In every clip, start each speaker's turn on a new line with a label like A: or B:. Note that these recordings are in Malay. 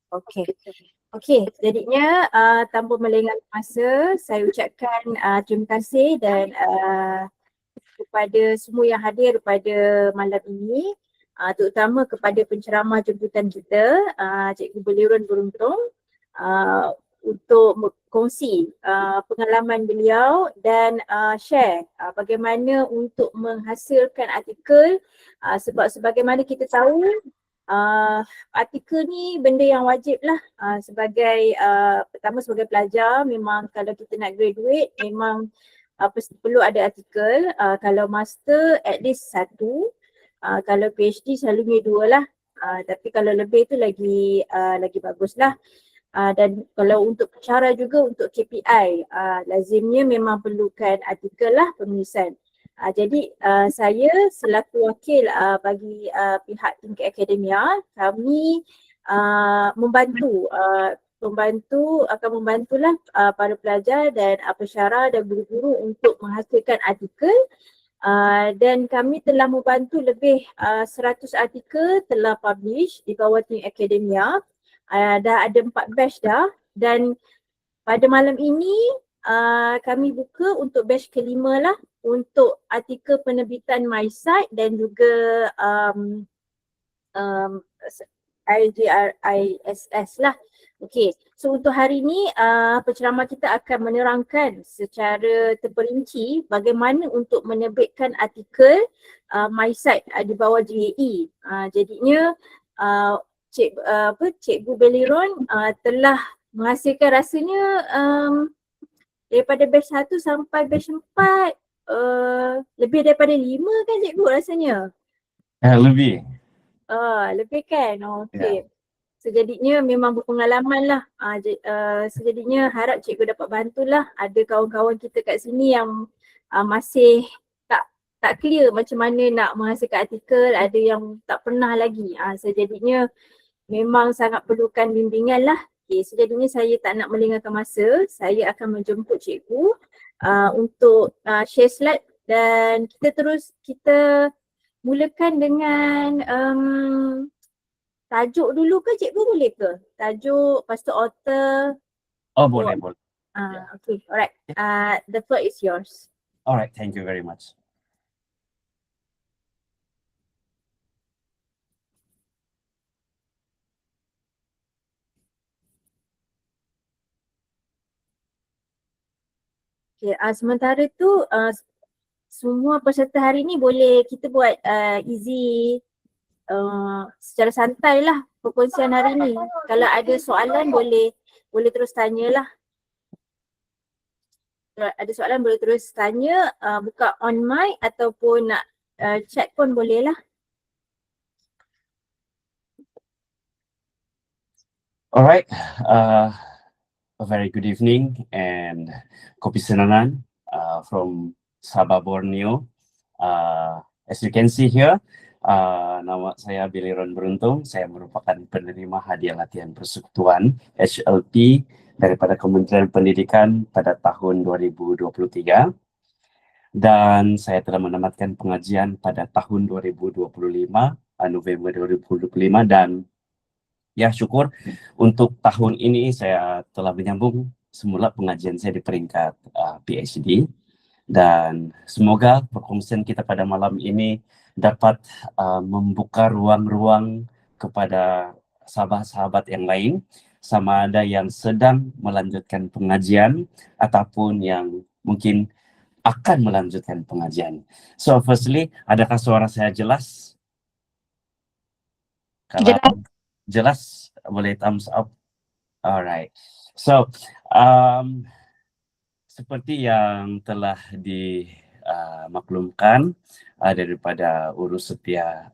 A: Okey. Okey, jadinya tanpa melengahkan masa, saya ucapkan terima kasih dan kepada semua yang hadir pada malam ini, terutama kepada penceramah jemputan kita, Cikgu Belirun Beruntung, untuk kongsi pengalaman beliau dan share bagaimana untuk menghasilkan artikel, sebab sebagaimana kita tahu artikel ni benda yang wajib lah sebagai pertama sebagai pelajar. Memang kalau kita nak graduate memang perlu ada artikel. Kalau master at least satu, kalau PhD selalunya dua lah. Tapi kalau lebih tu lagi bagus lah. Dan kalau untuk cara juga untuk KPI, lazimnya memang perlukan artikel lah penulisan. Jadi saya selaku wakil bagi pihak tingkat akademia, kami akan membantulah para pelajar dan pensyarah dan guru-guru untuk menghasilkan artikel. Dan kami telah membantu lebih 100 artikel telah publish di bawah Think Academia. Dah ada 4 batch dah, dan pada malam ini kami buka untuk batch kelima lah untuk artikel penerbitan MySite dan juga IGRISS lah. Okey, so untuk hari ini penceramah kita akan menerangkan secara terperinci bagaimana untuk menerbitkan artikel MySite di bawah GAE. Jadinya Cikgu Belirun telah menghasilkan rasanya daripada batch 1 sampai batch 4 lebih daripada 5 kan cikgu rasanya?
B: Lebih.
A: Lebih kan? Okey.
B: Ya.
A: Sejadinya memang berpengalaman lah. Sejadinya harap cikgu dapat bantulah. Ada kawan-kawan kita kat sini yang masih tak clear macam mana nak menghasilkan artikel, ada yang tak pernah lagi. Sejadinya memang sangat perlukan bimbingan lah. Okay, sejadinya saya tak nak melengahkan masa, saya akan menjemput cikgu untuk share slide dan kita mulakan dengan tajuk dulu ke cikgu, boleh ke? Tajuk, lepas tu author.
B: Boleh.
A: Okay, alright. The floor is yours.
B: Alright, thank you very much.
A: Okay, sementara tu semua peserta hari ni boleh kita buat easy secara santai lah perkongsian hari ni. Kalau ada soalan boleh terus tanya lah. Kalau ada soalan boleh terus tanya, buka on mic ataupun nak chat pun boleh lah.
B: Alright, a very good evening and kopi senanan from Sabah, Borneo. As you can see here, nama saya Belirun Beruntung. Saya merupakan penerima hadiah latihan persekutuan HLP daripada Kementerian Pendidikan pada tahun 2023. Dan saya telah menamatkan pengajian pada tahun 2025, November 2025, dan ya syukur untuk tahun ini saya telah menyambung semula pengajian saya di peringkat PhD, dan semoga perkongsian kita pada malam ini dapat membuka ruang-ruang kepada sahabat-sahabat yang lain, sama ada yang sedang melanjutkan pengajian ataupun yang mungkin akan melanjutkan pengajian. So firstly, adakah suara saya jelas? Kalau jelas, boleh thumbs up. Alright. So, seperti yang telah dimaklumkan daripada urus setia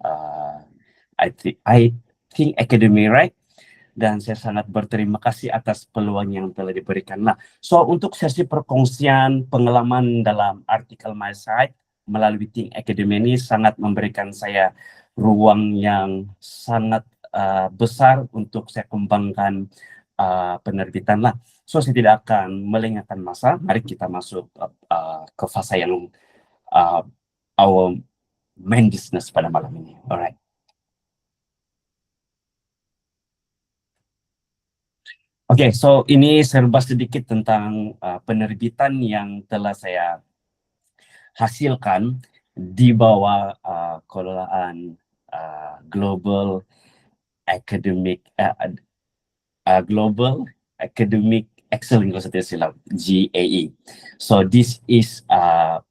B: I Think Academy, right? Dan saya sangat berterima kasih atas peluang yang telah diberikan. Nah, so untuk sesi perkongsian pengalaman dalam artikel MySite melalui Think Academy ini sangat memberikan saya ruang yang sangat besar untuk saya kembangkan penerbitan lah. So saya tidak akan melengahkan masa. Mari kita masuk ke fase yang our main business pada malam ini. Alright. Oke, so ini serba sedikit tentang penerbitan yang telah saya hasilkan di bawah kelolaan Global Academic Global Academic Excellence kalau saya tidak silap, GAE. So this is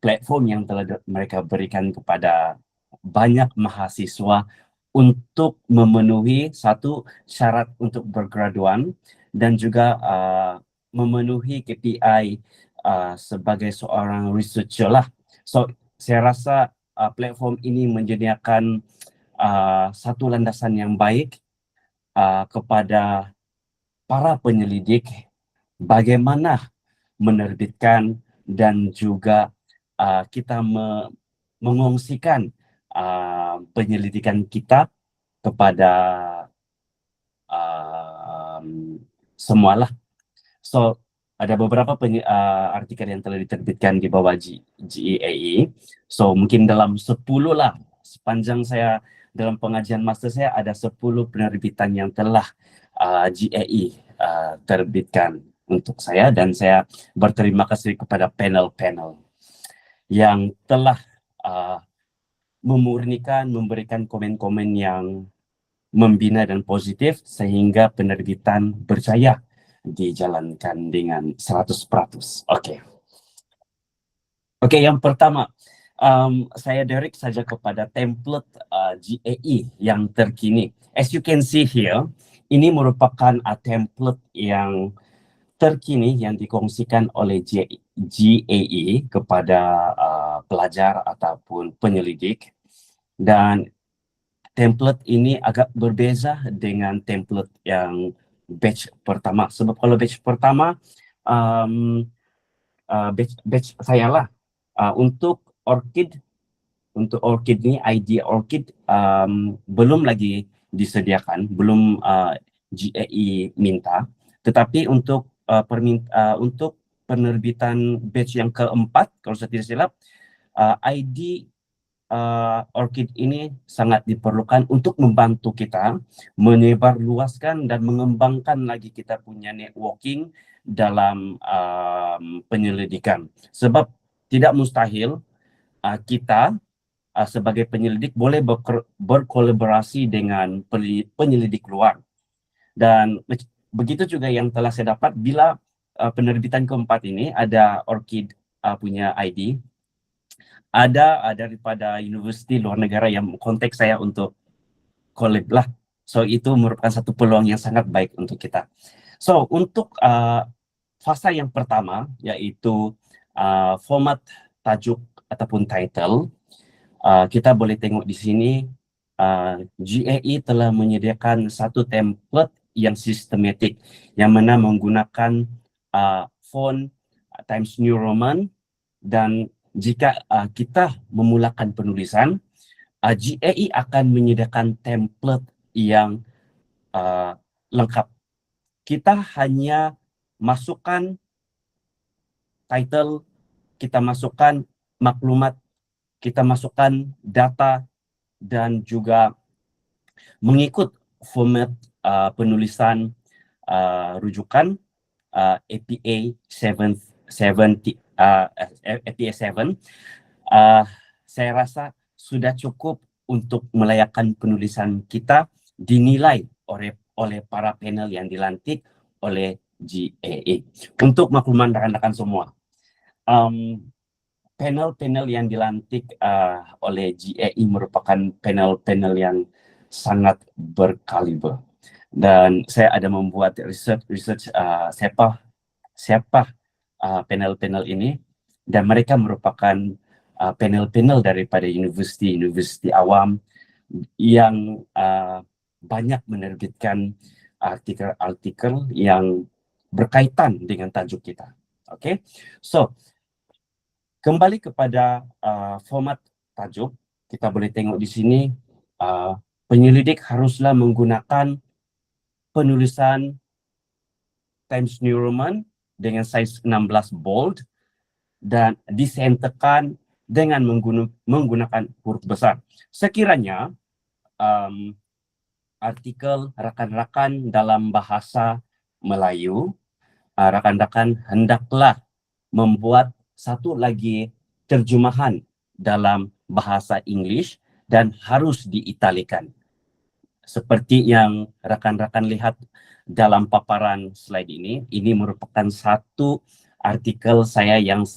B: platform yang telah mereka berikan kepada banyak mahasiswa untuk memenuhi satu syarat untuk bergraduan dan juga memenuhi KPI sebagai seorang researcher lah. So saya rasa platform ini menyediakan satu landasan yang baik kepada para penyelidik bagaimana menerbitkan dan juga kita mengongsikan penyelidikan kita kepada semualah. So ada beberapa artikel yang telah diterbitkan di bawah GAE. So mungkin dalam 10 lah, sepanjang saya dalam pengajian master saya ada 10 penerbitan yang telah GAE terbitkan untuk saya, dan saya berterima kasih kepada panel-panel yang telah memurnikan, memberikan komen-komen yang membina dan positif sehingga penerbitan berjaya dijalankan dengan 100%. Oke. Oke, yang pertama, saya direct saja kepada template GAE yang terkini. As you can see here, ini merupakan template yang terkini yang dikongsikan oleh GAE kepada pelajar ataupun penyelidik, dan template ini agak berbeza dengan template yang batch pertama. Sebab kalau batch pertama, batch saya lah, untuk ORCID ini ID ORCID belum lagi disediakan, belum GAE minta. Tetapi untuk untuk penerbitan batch yang keempat, kalau saya tidak silap, ID ORCID ini sangat diperlukan untuk membantu kita menyebarluaskan dan mengembangkan lagi kita punya networking dalam penyelidikan. Sebab tidak mustahil kita sebagai penyelidik boleh berkolaborasi dengan penyelidik luar. Dan begitu juga yang telah saya dapat bila penerbitan keempat ini ada ORCID punya ID, ada daripada universiti luar negara yang kontak saya untuk collab lah. So itu merupakan satu peluang yang sangat baik untuk kita. So untuk fasa yang pertama, yaitu format tajuk ataupun title, kita boleh tengok di sini GAE telah menyediakan satu template yang sistematik yang mana menggunakan font Times New Roman, dan jika kita memulakan penulisan, GAE akan menyediakan template yang lengkap. Kita hanya masukkan title, kita masukkan maklumat, kita masukkan data, dan juga mengikut format penulisan rujukan APA 7, saya rasa sudah cukup untuk melayakkan penulisan kita dinilai oleh para panel yang dilantik oleh GAE. Untuk makluman rekan-rekan semua, panel-panel yang dilantik oleh GAE merupakan panel-panel yang sangat berkaliber, dan saya ada membuat research siapa panel-panel ini, dan mereka merupakan panel-panel daripada universiti awam yang banyak menerbitkan artikel-artikel yang berkaitan dengan tajuk kita. Okay, so kembali kepada format tajuk, kita boleh tengok di sini penyelidik haruslah menggunakan penulisan Times New Roman dengan size 16 bold dan disenterkan dengan menggunakan huruf besar. Sekiranya artikel rakan-rakan dalam bahasa Melayu, rakan-rakan hendaklah membuat satu lagi terjemahan dalam bahasa English dan harus diitalikan. Seperti yang rakan-rakan lihat dalam paparan slide ini merupakan satu artikel saya yang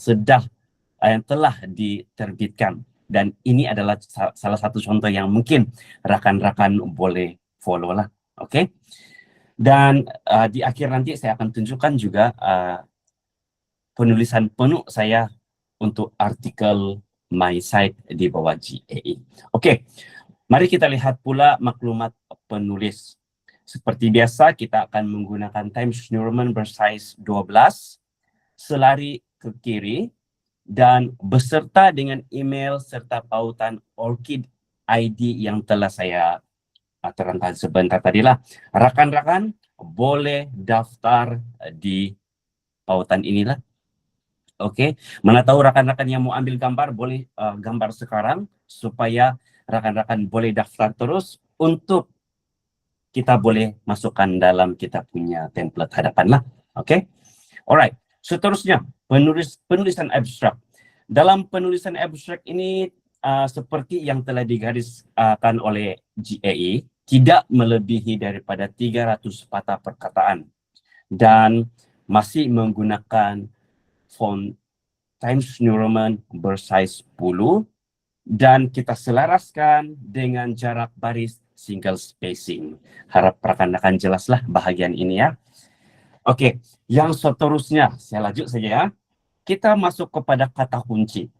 B: telah diterbitkan, dan ini adalah salah satu contoh yang mungkin rakan-rakan boleh follow lah, oke? Dan di akhir nanti saya akan tunjukkan juga penulisan penuh saya untuk artikel my site di bawah GAE. Oke, mari kita lihat pula maklumat penulis. Seperti biasa, kita akan menggunakan Times New Roman bersize 12, selari ke kiri, dan beserta dengan email serta pautan ORCID ID yang telah saya terangkan sebentar tadilah. Rakan-rakan boleh daftar di pautan inilah. Oke, mana tahu rakan-rakan yang mau ambil gambar boleh gambar sekarang supaya rakan-rakan boleh daftar terus untuk kita boleh masukkan dalam kita punya template hadapan lah. Oke, alright. Seterusnya penulisan abstrak. Dalam penulisan abstrak ini seperti yang telah digariskan oleh GAE, tidak melebihi daripada 300 patah perkataan dan masih menggunakan font Times New Roman bersize 10 dan kita selaraskan dengan jarak baris single spacing. Harap rakan-rakan jelaslah bahagian ini ya. Oke, yang seterusnya saya lanjut saja ya. Kita masuk kepada kata kunci.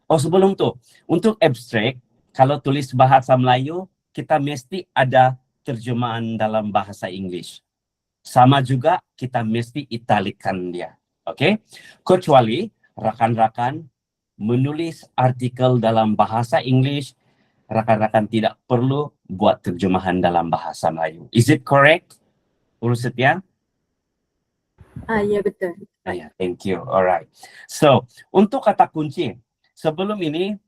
B: Oh, sebelum itu, untuk abstrak, kalau tulis bahasa Melayu, kita mesti ada terjemahan dalam bahasa English. Sama juga kita mesti italikan dia. Oke? Kecuali rakan-rakan menulis artikel dalam bahasa English, rakan-rakan tidak perlu buat terjemahan dalam bahasa Melayu. Is it correct, Urusitya?
A: Ya betul.
B: Yeah, thank you. Alright. So, untuk kata kunci, sebelum ini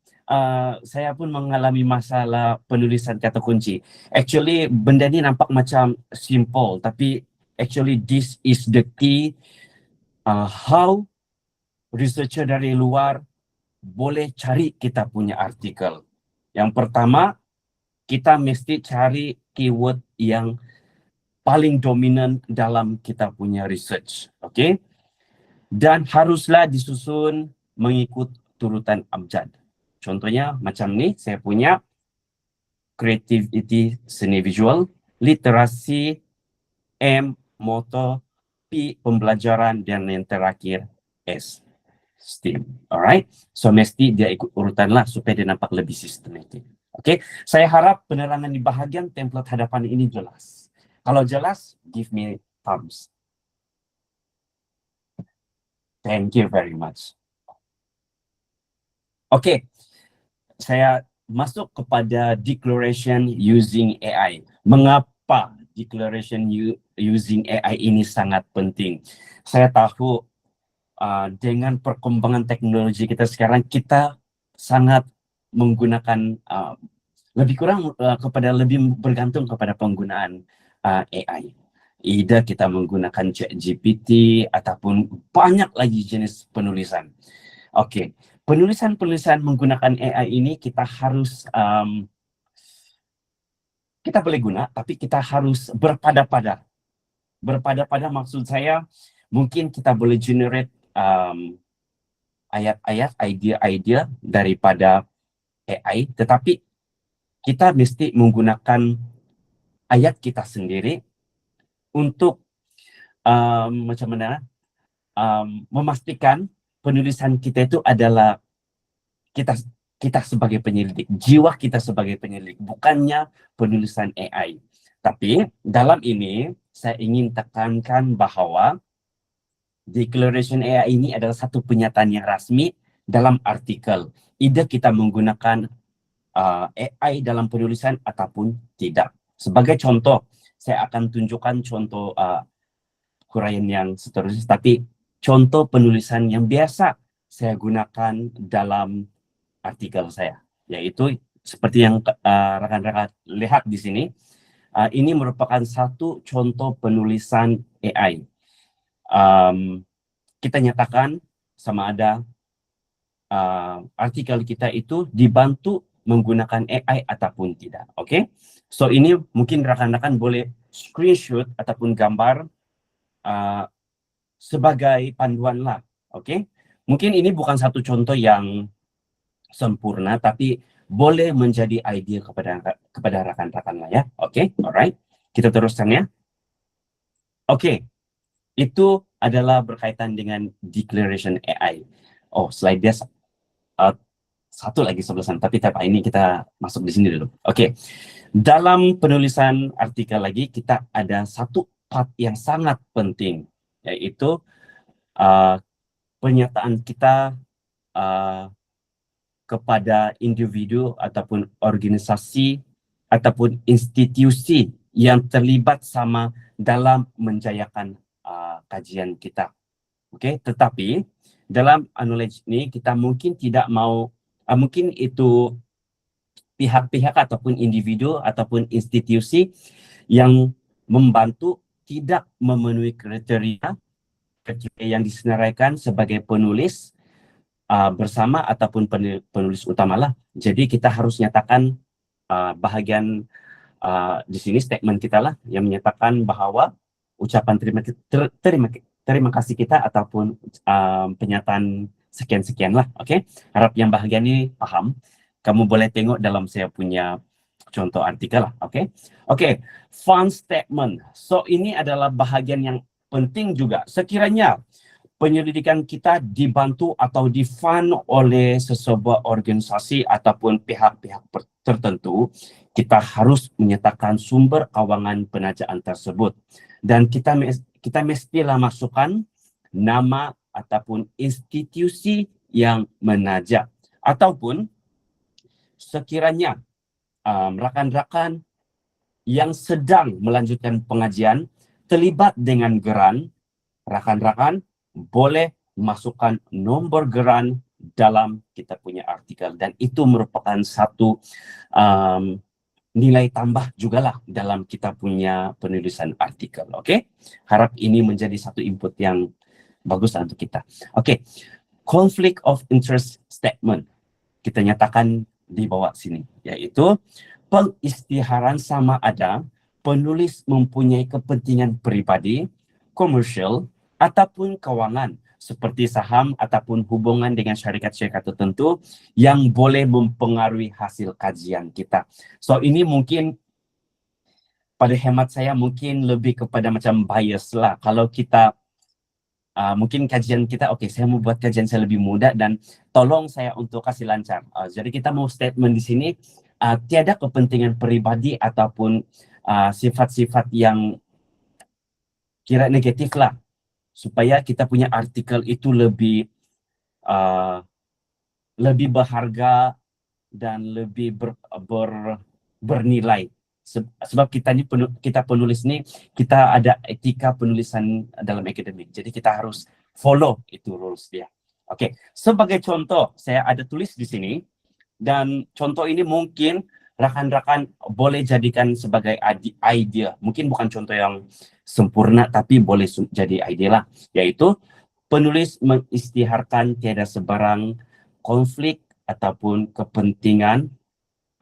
B: saya pun mengalami masalah penulisan kata kunci. Actually, benda ni nampak macam simple, tapi actually this is the key how researcher dari luar boleh cari kita punya artikel. Yang pertama, kita mesti cari keyword yang paling dominan dalam kita punya research. Okay? Dan haruslah disusun mengikut turutan abjad. Contohnya macam ni, saya punya creativity seni visual, literasi, M, moto, P, pembelajaran, dan yang terakhir S, STEAM. Alright? So mesti dia ikut urutan lah supaya dia nampak lebih sistematik. Oke, saya harap penerangan di bahagian template hadapan ini jelas. Kalau jelas, give me thumbs. Thank you very much. Oke, saya masuk kepada declaration using AI. Mengapa declaration using AI ini sangat penting? Saya tahu dengan perkembangan teknologi kita sekarang, kita sangat menggunakan lebih bergantung kepada penggunaan AI. Either kita menggunakan ChatGPT ataupun banyak lagi jenis penulisan. Oke, penulisan menggunakan AI ini kita harus kita boleh guna, tapi kita harus berpada-pada. Berpada-pada maksud saya, mungkin kita boleh generate ayat-ayat, idea-idea daripada AI, tetapi kita mesti menggunakan ayat kita sendiri untuk macam mana memastikan penulisan kita itu adalah kita sebagai penyelidik, jiwa kita sebagai penyelidik, bukannya penulisan AI. Tapi dalam ini saya ingin tekankan bahawa declaration AI ini adalah satu pernyataan yang rasmi dalam artikel. Either kita menggunakan AI dalam penulisan ataupun tidak. Sebagai contoh, saya akan tunjukkan contoh huraian yang seterusnya, tapi contoh penulisan yang biasa saya gunakan dalam artikel saya, yaitu seperti yang rakan-rakan lihat di sini. Ini merupakan satu contoh penulisan AI. Kita nyatakan sama ada artikel kita itu dibantu menggunakan AI ataupun tidak. Oke, so ini mungkin rekan-rekan boleh screenshot ataupun gambar sebagai panduan lah. Oke, mungkin ini bukan satu contoh yang sempurna, tapi boleh menjadi idea kepada rekan-rekan lah ya. Oke, alright, kita teruskan ya. Oke, itu adalah berkaitan dengan declaration AI. Oh, slide dia satu lagi sebelah sana, tapi ini kita masuk di sini dulu. Oke, dalam penulisan artikel lagi kita ada satu part yang sangat penting, yaitu pernyataan kita kepada individu ataupun organisasi ataupun institusi yang terlibat sama dalam menjayakan kajian kita. Oke, tetapi dalam acknowledge ini kita mungkin tidak mau, mungkin itu pihak-pihak ataupun individu ataupun institusi yang membantu tidak memenuhi kriteria yang disenaraikan sebagai penulis bersama ataupun penulis utama lah. Jadi kita harus nyatakan bahagian di sini statement kita lah yang menyatakan bahwa ucapan terima kasih kita ataupun pernyataan sekian-sekian lah. Oke, harap yang bahagian ini paham. Kamu boleh tengok dalam saya punya contoh artikel lah. Oke, fund statement. So ini adalah bahagian yang penting juga. Sekiranya penyelidikan kita dibantu atau difund oleh sesebuah organisasi ataupun pihak-pihak tertentu, kita harus menyatakan sumber kawangan penajaan tersebut. Dan kita mestilah masukkan nama ataupun institusi yang menajak. Ataupun sekiranya rakan-rakan yang sedang melanjutkan pengajian terlibat dengan geran, rakan-rakan boleh masukkan nombor geran dalam kita punya artikel, dan itu merupakan satu nilai tambah jugalah dalam kita punya penulisan artikel. Oke, harap ini menjadi satu input yang bagus untuk kita. Oke, conflict of interest statement kita nyatakan di bawah sini, yaitu pengisytiharan sama ada penulis mempunyai kepentingan pribadi, komersial, ataupun kewangan seperti saham ataupun hubungan dengan syarikat-syarikat tertentu yang boleh mempengaruhi hasil kajian kita. So ini mungkin pada hemat saya mungkin lebih kepada macam bias lah. Kalau kita mungkin kajian kita, oke, saya mau buat kajian saya lebih mudah dan tolong saya untuk kasih lancar. Jadi kita mau statement di sini tiada kepentingan pribadi ataupun sifat-sifat yang kira negatif lah, supaya kita punya artikel itu lebih berharga dan lebih bernilai. Sebab kita penulis ni, kita ada etika penulisan dalam akademik. Jadi kita harus follow itu rules dia. Oke, sebagai contoh saya ada tulis di sini, dan contoh ini mungkin rakan-rakan boleh jadikan sebagai idea. Mungkin bukan contoh yang sempurna, tapi boleh jadi ide lah, yaitu penulis mengisytiharkan tiada sebarang konflik ataupun kepentingan,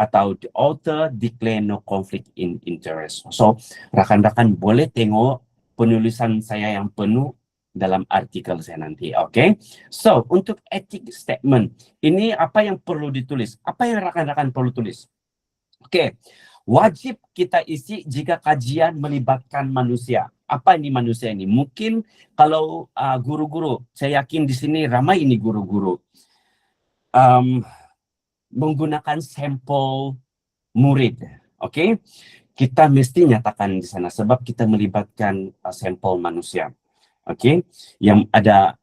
B: atau the author declare no conflict in interest. So rakan-rakan boleh tengok penulisan saya yang penuh dalam artikel saya nanti. Oke, so untuk ethic statement ini apa yang perlu ditulis, apa yang rakan-rakan perlu tulis? Oke, wajib kita isi jika kajian melibatkan manusia. Apa ini manusia ini? Mungkin kalau guru-guru, saya yakin di sini ramai ini guru-guru menggunakan sampel murid. Oke, kita mesti nyatakan di sana sebab kita melibatkan sampel manusia. Oke, yang ada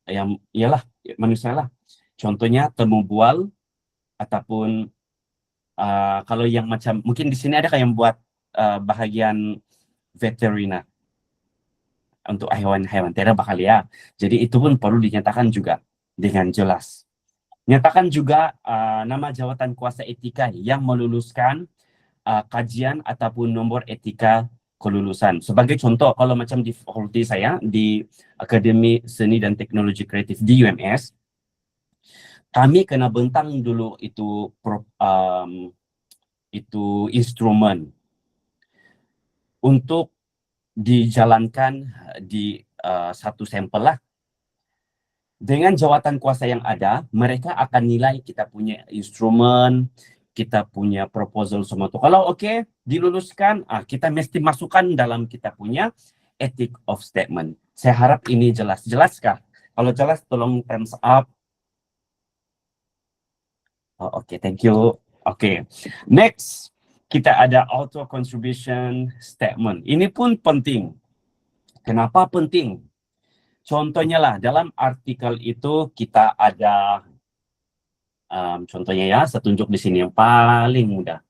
B: yang ialah manusia lah. Contohnya temu bual ataupun kalau yang macam mungkin di sini ada yang buat bahagian veteriner untuk hewan-hewan, tidak bakal ya. Jadi itu pun perlu dinyatakan juga dengan jelas. Nyatakan juga nama jawatan kuasa etika yang meluluskan kajian ataupun nombor etika kelulusan. Sebagai contoh, kalau macam di fakulti saya di Akademi Seni dan Teknologi Kreatif di UMS, kami kena bentang dulu itu instrumen untuk dijalankan di satu sampel lah. Dengan jawatan kuasa yang ada, mereka akan nilai kita punya instrumen, kita punya proposal semua itu. Kalau oke, diluluskan, kita mesti masukkan dalam kita punya ethic of statement. Saya harap ini jelas. Jelaskah? Kalau jelas, tolong thumbs up. Oke, thank you. Oke, next kita ada auto contribution statement. Ini pun penting. Kenapa penting? Contohnya lah, dalam artikel itu kita ada, contohnya ya, saya tunjuk di sini yang paling mudah.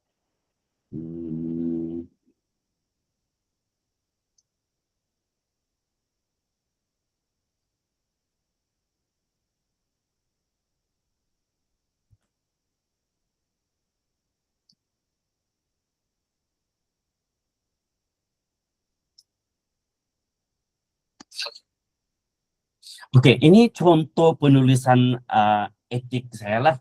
B: Oke, ini contoh penulisan etik saya lah.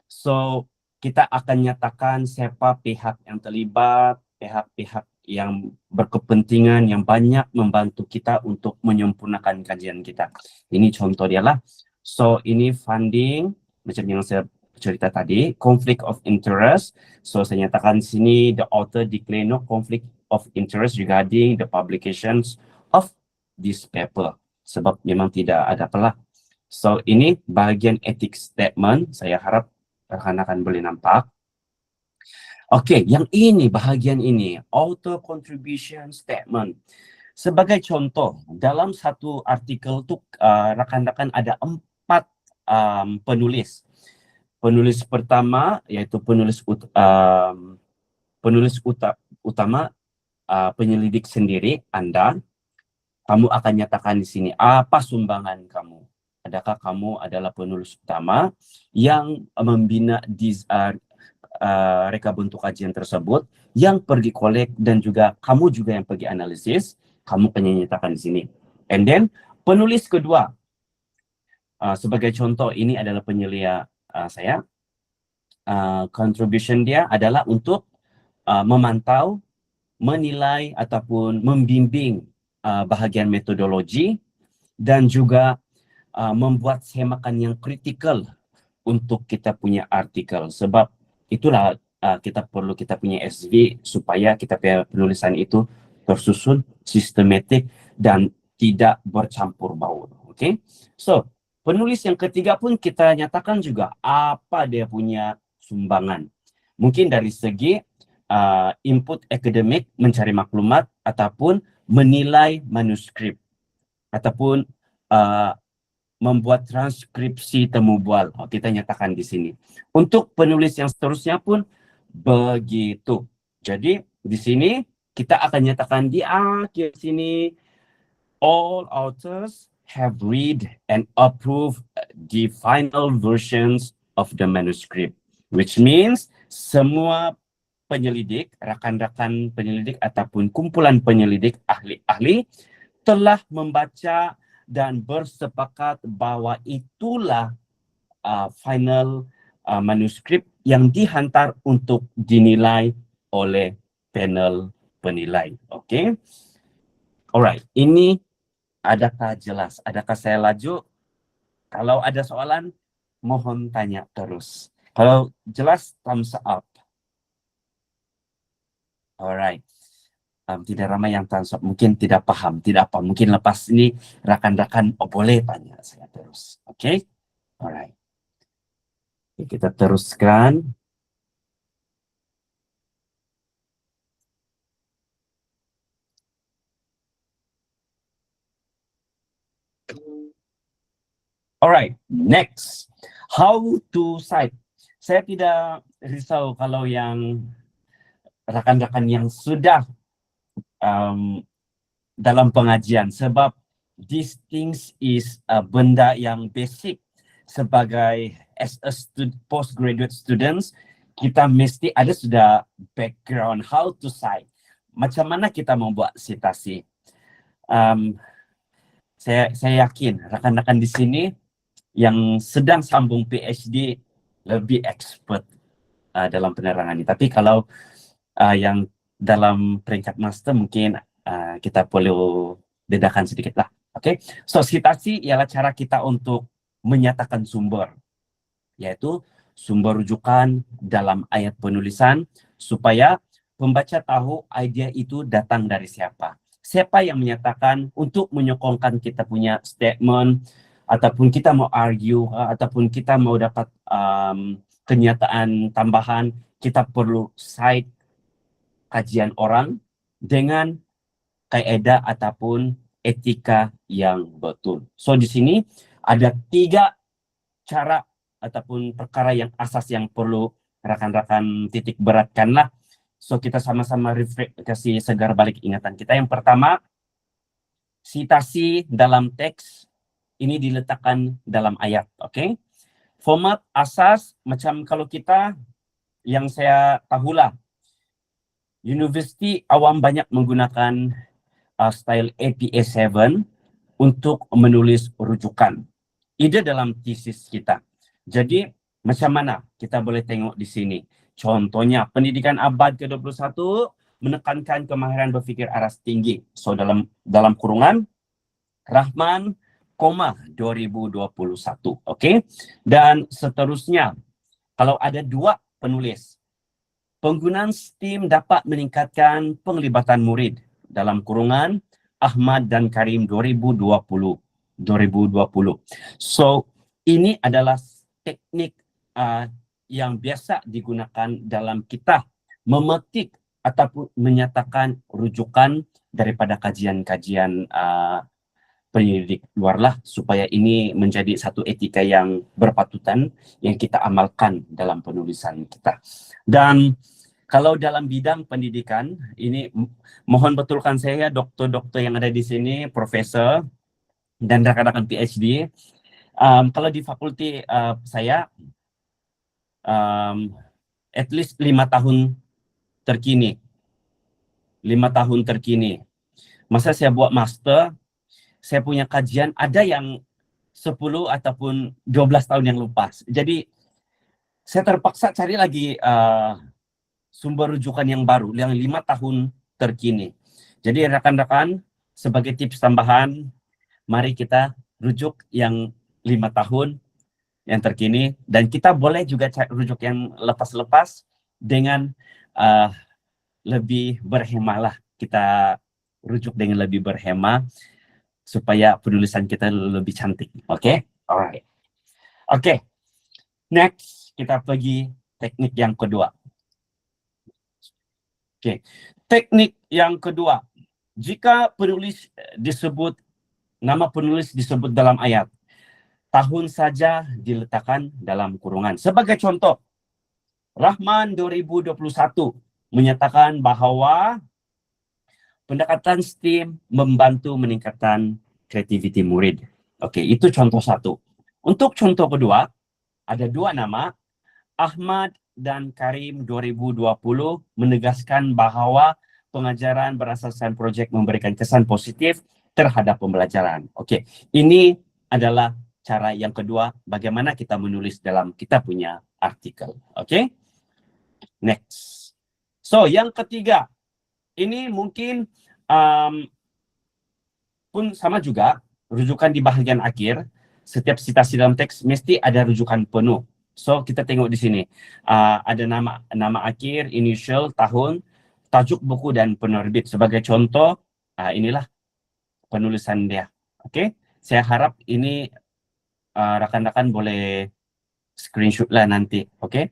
B: So, kita akan nyatakan siapa pihak yang terlibat, pihak-pihak yang berkepentingan yang banyak membantu kita untuk menyempurnakan kajian kita. Ini contoh dia lah. So, ini funding, macam yang saya cerita tadi, conflict of interest. So, saya nyatakan di sini, the author declare no conflict of interest regarding the publications of this paper. Sebab memang tidak ada apalah. So, ini bahagian ethics statement. Saya harap rekan-rekan boleh nampak. Oke, yang ini, bahagian ini, auto contribution statement. Sebagai contoh, dalam satu artikel itu rekan-rekan ada 4 penulis. Penulis pertama yaitu penulis utama, penyelidik sendiri, Anda. Kamu akan nyatakan di sini apa sumbangan kamu. Adakah kamu adalah penulis utama yang membina reka bentuk kajian tersebut, yang pergi kolek, dan juga kamu juga yang pergi analisis, kamu penyatakan di sini. And then penulis kedua, sebagai contoh ini adalah penyelia saya, contribution dia adalah untuk memantau, menilai ataupun membimbing bahagian metodologi dan juga membuat semakan yang kritikal untuk kita punya artikel. Sebab itulah kita perlu kita punya SV supaya kita punya penulisan itu tersusun, sistematik dan tidak bercampur baur. Oke? So, penulis yang ketiga pun kita nyatakan juga apa dia punya sumbangan. Mungkin dari segi input akademik, mencari maklumat ataupun menilai manuskrip ataupun membuat transkripsi temu bual. Kita nyatakan di sini. Untuk penulis yang seterusnya pun begitu. Jadi di sini kita akan nyatakan di akhir sini, all authors have read and approved the final versions of the manuscript, which means semua penyelidik, rakan-rakan penyelidik ataupun kumpulan penyelidik ahli-ahli telah membaca dan bersepakat bahwa itulah final manuskrip yang dihantar untuk dinilai oleh panel penilai. Oke? Alright, ini adakah jelas? Adakah saya laju? Kalau ada soalan, mohon tanya terus. Kalau jelas, thumbs up. Alright. Tidak ramai yang transfer, mungkin tidak paham, tidak apa. Mungkin lepas ini rakan-rakan boleh tanya saya terus. Oke? Alright. Kita teruskan. Alright, next. How to cite. Saya tidak risau kalau yang rakan-rakan yang sudah dalam pengajian, sebab these things is benda yang basic sebagai as a postgraduate students. kita mesti ada sudah background how to cite. Macam mana kita membuat citasi. Saya yakin rekan-rekan di sini yang sedang sambung PhD lebih expert dalam penerangan ini. Tapi kalau yang dalam peringkat master mungkin kita perlu bedakan sedikit lah. Oke, so citasi ialah cara kita untuk menyatakan sumber, yaitu sumber rujukan dalam ayat penulisan supaya pembaca tahu idea itu datang dari siapa. Siapa yang menyatakan untuk menyokongkan kita punya statement, ataupun kita mau argue, ataupun kita mau dapat kenyataan tambahan, kita perlu cite kajian orang dengan kaidah ataupun etika yang betul. So di sini ada 3 cara ataupun perkara yang asas yang perlu rakan-rakan titik beratkanlah. So kita sama-sama kasih segar balik ingatan kita. Yang pertama, citasi dalam teks ini diletakkan dalam ayat, oke? Format asas macam kalau kita, yang saya tahulah, universiti awam banyak menggunakan style APA 7 untuk menulis rujukan. Ide dalam tesis kita. Jadi macam mana kita boleh tengok di sini. Contohnya pendidikan abad ke-21 menekankan kemahiran berfikir aras tinggi. So dalam kurungan Rahman, 2021. Okey. Dan seterusnya kalau ada 2 penulis, penggunaan STEAM dapat meningkatkan penglibatan murid dalam kurungan Ahmad dan Karim 2020. So ini adalah teknik yang biasa digunakan dalam kita memetik ataupun menyatakan rujukan daripada kajian-kajian pendidik luar lah, supaya ini menjadi satu etika yang berpatutan yang kita amalkan dalam penulisan kita. Dan kalau dalam bidang pendidikan ini, mohon betulkan saya doktor-doktor yang ada di sini, profesor dan rakan-rakan PhD. Kalau di fakulti saya at least 5 tahun terkini. 5 tahun terkini. Masa saya buat master, saya punya kajian ada yang 10 ataupun 12 tahun yang lepas. Jadi saya terpaksa cari lagi sumber rujukan yang baru, yang 5 tahun terkini. Jadi rekan-rekan, sebagai tips tambahan, mari kita rujuk yang 5 tahun yang terkini, dan kita boleh juga rujuk yang lepas-lepas dengan lebih berhemah lah. Kita rujuk dengan lebih berhemah supaya penulisan kita lebih cantik. Oke? Alright. Oke. Next, kita pergi teknik yang kedua. Oke. Teknik yang kedua. Jika penulis disebut, nama penulis disebut dalam ayat, tahun saja diletakkan dalam kurungan. Sebagai contoh, Rahman 2021 menyatakan bahwa pendekatan STEAM membantu meningkatkan kreativiti murid. Oke, itu contoh satu. Untuk contoh kedua, ada 2 nama, Ahmad dan Karim 2020 menegaskan bahwa pengajaran berasaskan proyek memberikan kesan positif terhadap pembelajaran. Oke, ini adalah cara yang kedua bagaimana kita menulis dalam kita punya artikel. Oke? Next. So, yang ketiga, ini mungkin pun sama juga, rujukan di bahagian akhir. Setiap citasi dalam teks mesti ada rujukan penuh. So, kita tengok di sini. Ada nama akhir, initial, tahun, tajuk buku dan penerbit. Sebagai contoh, inilah penulisan dia. Oke? Saya harap ini rakan-rakan boleh screenshot lah nanti. Oke?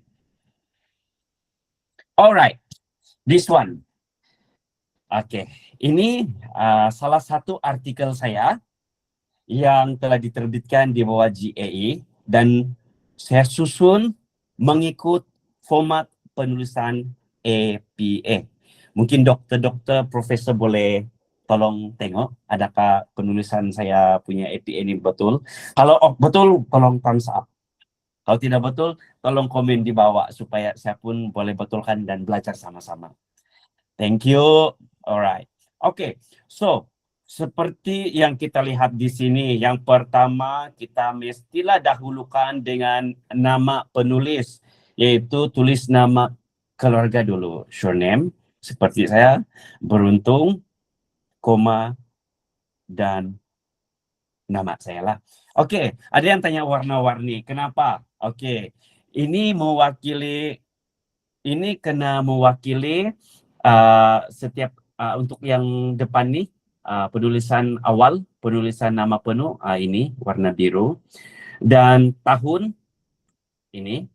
B: Alright. This one. Oke. Ini salah satu artikel saya yang telah diterbitkan di bawah GAE dan saya susun mengikut format penulisan APA. Mungkin dokter-dokter, profesor boleh tolong tengok adakah penulisan saya punya APA ini betul. Kalau betul, tolong thumbs up. Kalau tidak betul, tolong komen di bawah supaya saya pun boleh betulkan dan belajar sama-sama. Thank you. Alright. Oke, so seperti yang kita lihat di sini, yang pertama kita mestilah dahulukan dengan nama penulis, yaitu tulis nama keluarga dulu, surname, seperti saya, Beruntung, koma, dan nama saya lah. Oke, ada yang tanya warna-warni, kenapa? Oke, ini kena mewakili setiap untuk yang depan nih, penulisan awal, penulisan nama penuh, ini warna biru, dan tahun ini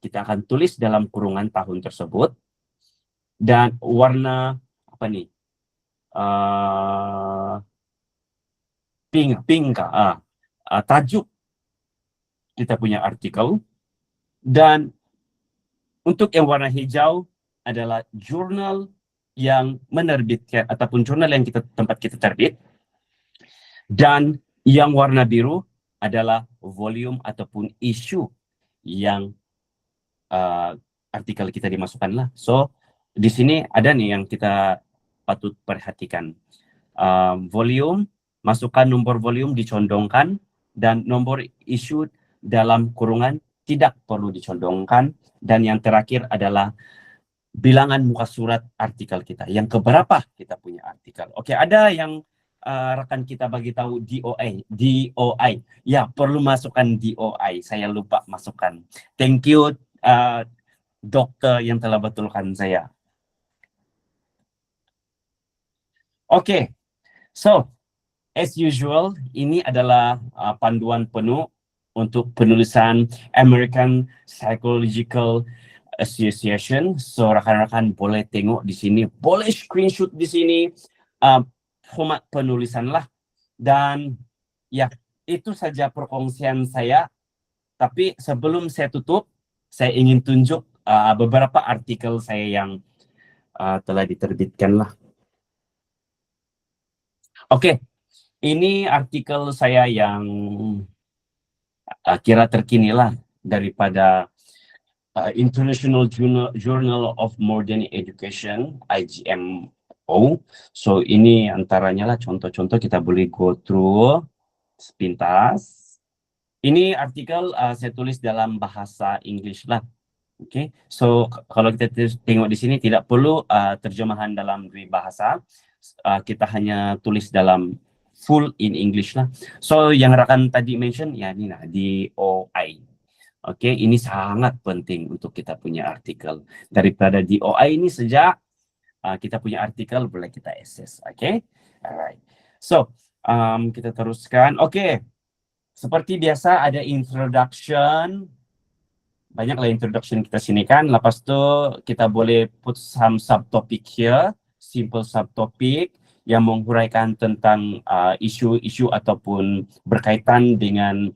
B: kita akan tulis dalam kurungan tahun tersebut, dan warna apa nih, pink, tajuk kita punya artikel, dan untuk yang warna hijau adalah jurnal yang menerbitkan ataupun jurnal yang tempat kita terbit, dan yang warna biru adalah volume ataupun isu yang artikel kita dimasukkan lah. So di sini ada nih yang kita patut perhatikan. Volume, masukkan nomor volume dicondongkan, dan nomor isu dalam kurungan tidak perlu dicondongkan, dan yang terakhir adalah bilangan muka surat artikel kita. Yang keberapa kita punya artikel. Oke, ada yang rekan kita bagi tahu DOI. Ya, perlu masukkan DOI. Saya lupa masukkan. Thank you dokter yang telah betulkan saya. Oke, so as usual, ini adalah panduan penuh untuk penulisan American Psychological Association. So rekan-rekan boleh tengok di sini, boleh screenshot di sini format penulisan lah. Dan ya, itu saja perkongsian saya. Tapi sebelum saya tutup, saya ingin tunjuk beberapa artikel saya yang telah diterbitkan lah. Oke, ini artikel saya yang kira terkini lah daripada International Journal of Modern Education, IJMO. So ini antaranya lah contoh-contoh, kita boleh go through sepintas. Ini artikel saya tulis dalam bahasa English lah. Oke, so kalau kita tengok di sini tidak perlu terjemahan dalam dua bahasa. Kita hanya tulis dalam full in English lah. So yang rekan tadi mention, ya ini nah, DOI. Oke, ini sangat penting untuk kita punya artikel. Daripada DOI ini sejak kita punya artikel boleh kita access. Oke, alright. So kita teruskan. Oke, seperti biasa ada introduction. Banyaklah introduction kita sini kan. Lepas tu kita boleh put some subtopic here, simple subtopic yang menghuraikan tentang isu-isu ataupun berkaitan dengan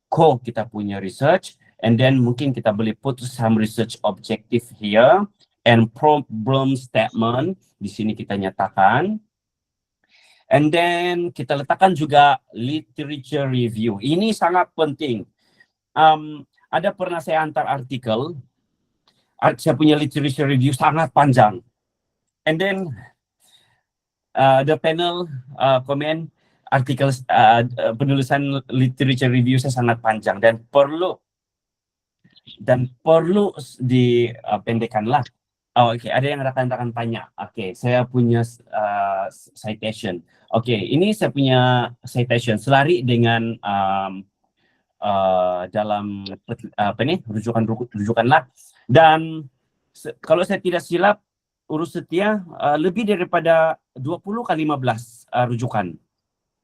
B: core kita punya research. And then mungkin kita boleh put some research objective here and problem statement di sini kita nyatakan. And then kita letakkan juga literature review. Ini sangat penting. Ada pernah saya antar artikel, saya punya literature review sangat panjang. And then the panel comment artikel penulisan literature review saya sangat panjang dan perlu dipendekkan lah. Oke, ada yang rekan-rekan tanya. Oke, saya punya citation. Oke, ini saya punya citation selari dengan dalam rujukan lah. Dan kalau saya tidak silap, urus setia lebih daripada 20 kali 15 rujukan.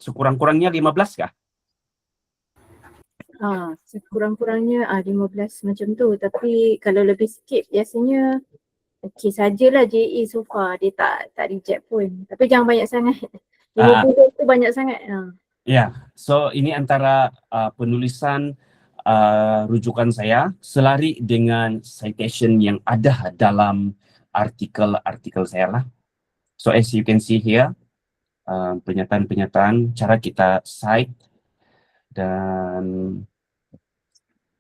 B: Sekurang-kurangnya 15 kah?
A: Sekurang-kurangnya 15 macam tu. Tapi kalau lebih sikit biasanya okey sajalah JE so far. Dia tak reject pun. Tapi jangan banyak sangat. 50 tu banyak sangat.
B: Ya, so ini antara penulisan rujukan saya selari dengan citation yang ada dalam artikel-artikel saya lah. So as you can see here, pernyataan-pernyataan cara kita cite dan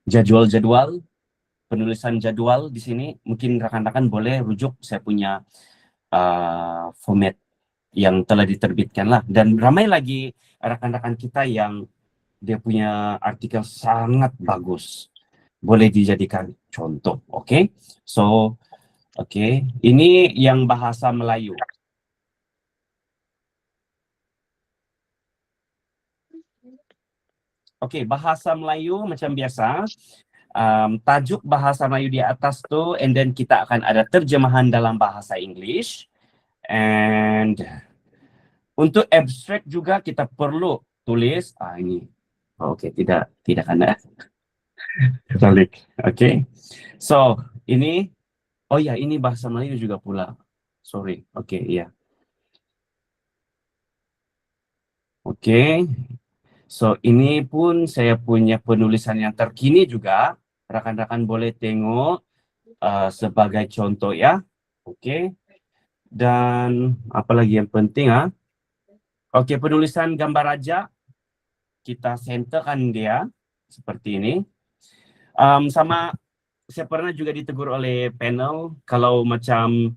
B: jadwal-jadwal, penulisan jadwal di sini. Mungkin rekan-rekan boleh rujuk saya punya format yang telah diterbitkan lah. Dan ramai lagi rekan-rekan kita yang dia punya artikel sangat bagus. Boleh dijadikan contoh, oke? So, oke. Ini yang bahasa Melayu. Oke, bahasa Melayu macam biasa. Tajuk bahasa Melayu di atas tu, and then kita akan ada terjemahan dalam bahasa English. And untuk abstract juga kita perlu tulis. Ini, oke, tidak ada. Kebalik, oke. So, ini, oh ya, ini bahasa Melayu juga pula. Sorry, oke, iya. Oke. So, ini pun saya punya penulisan yang terkini juga. Rekan-rekan boleh tengok sebagai contoh ya. Oke. Dan apalagi yang penting Oke, penulisan gambar raja. Kita centerkan dia seperti ini. Sama saya pernah juga ditegur oleh panel kalau macam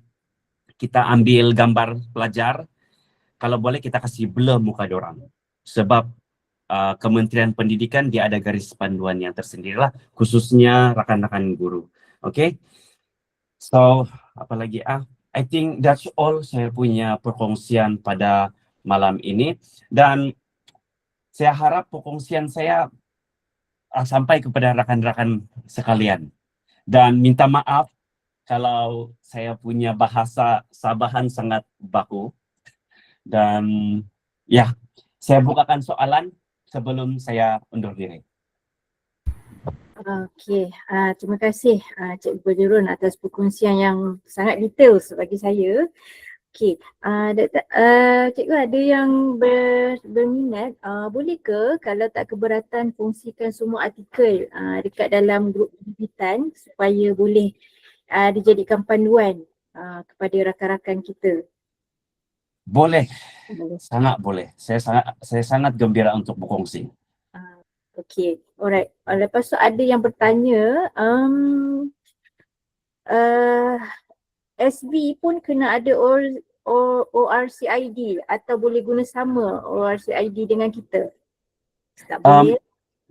B: kita ambil gambar pelajar, kalau boleh kita kasih blur muka dorang. Sebab Kementerian Pendidikan dia ada garis panduan yang tersendiri lah, khususnya rekan-rekan guru. Oke. So, apalagi I think that's all saya punya perkongsian pada malam ini. Dan saya harap perkongsian saya sampai kepada rekan-rekan sekalian. Dan minta maaf kalau saya punya bahasa Sabahan sangat baku. Dan ya, saya bukakan soalan sebelum saya undur diri.
A: Okey, terima kasih Cikgu Fajrul atas perkongsian yang sangat detail bagi saya. Okey, Cikgu ada yang berminat, boleh ke kalau tak keberatan kongsikan semua artikel dekat dalam grup pembibitan supaya boleh dijadikan panduan kepada rakan-rakan kita?
B: Boleh,
A: Boleh.
B: sangat boleh. Saya sangat gembira untuk berkongsi.
A: Okey, alright. Lepas tu ada yang bertanya, SB pun kena ada ORCID atau boleh guna sama ORCID dengan kita? Tak boleh.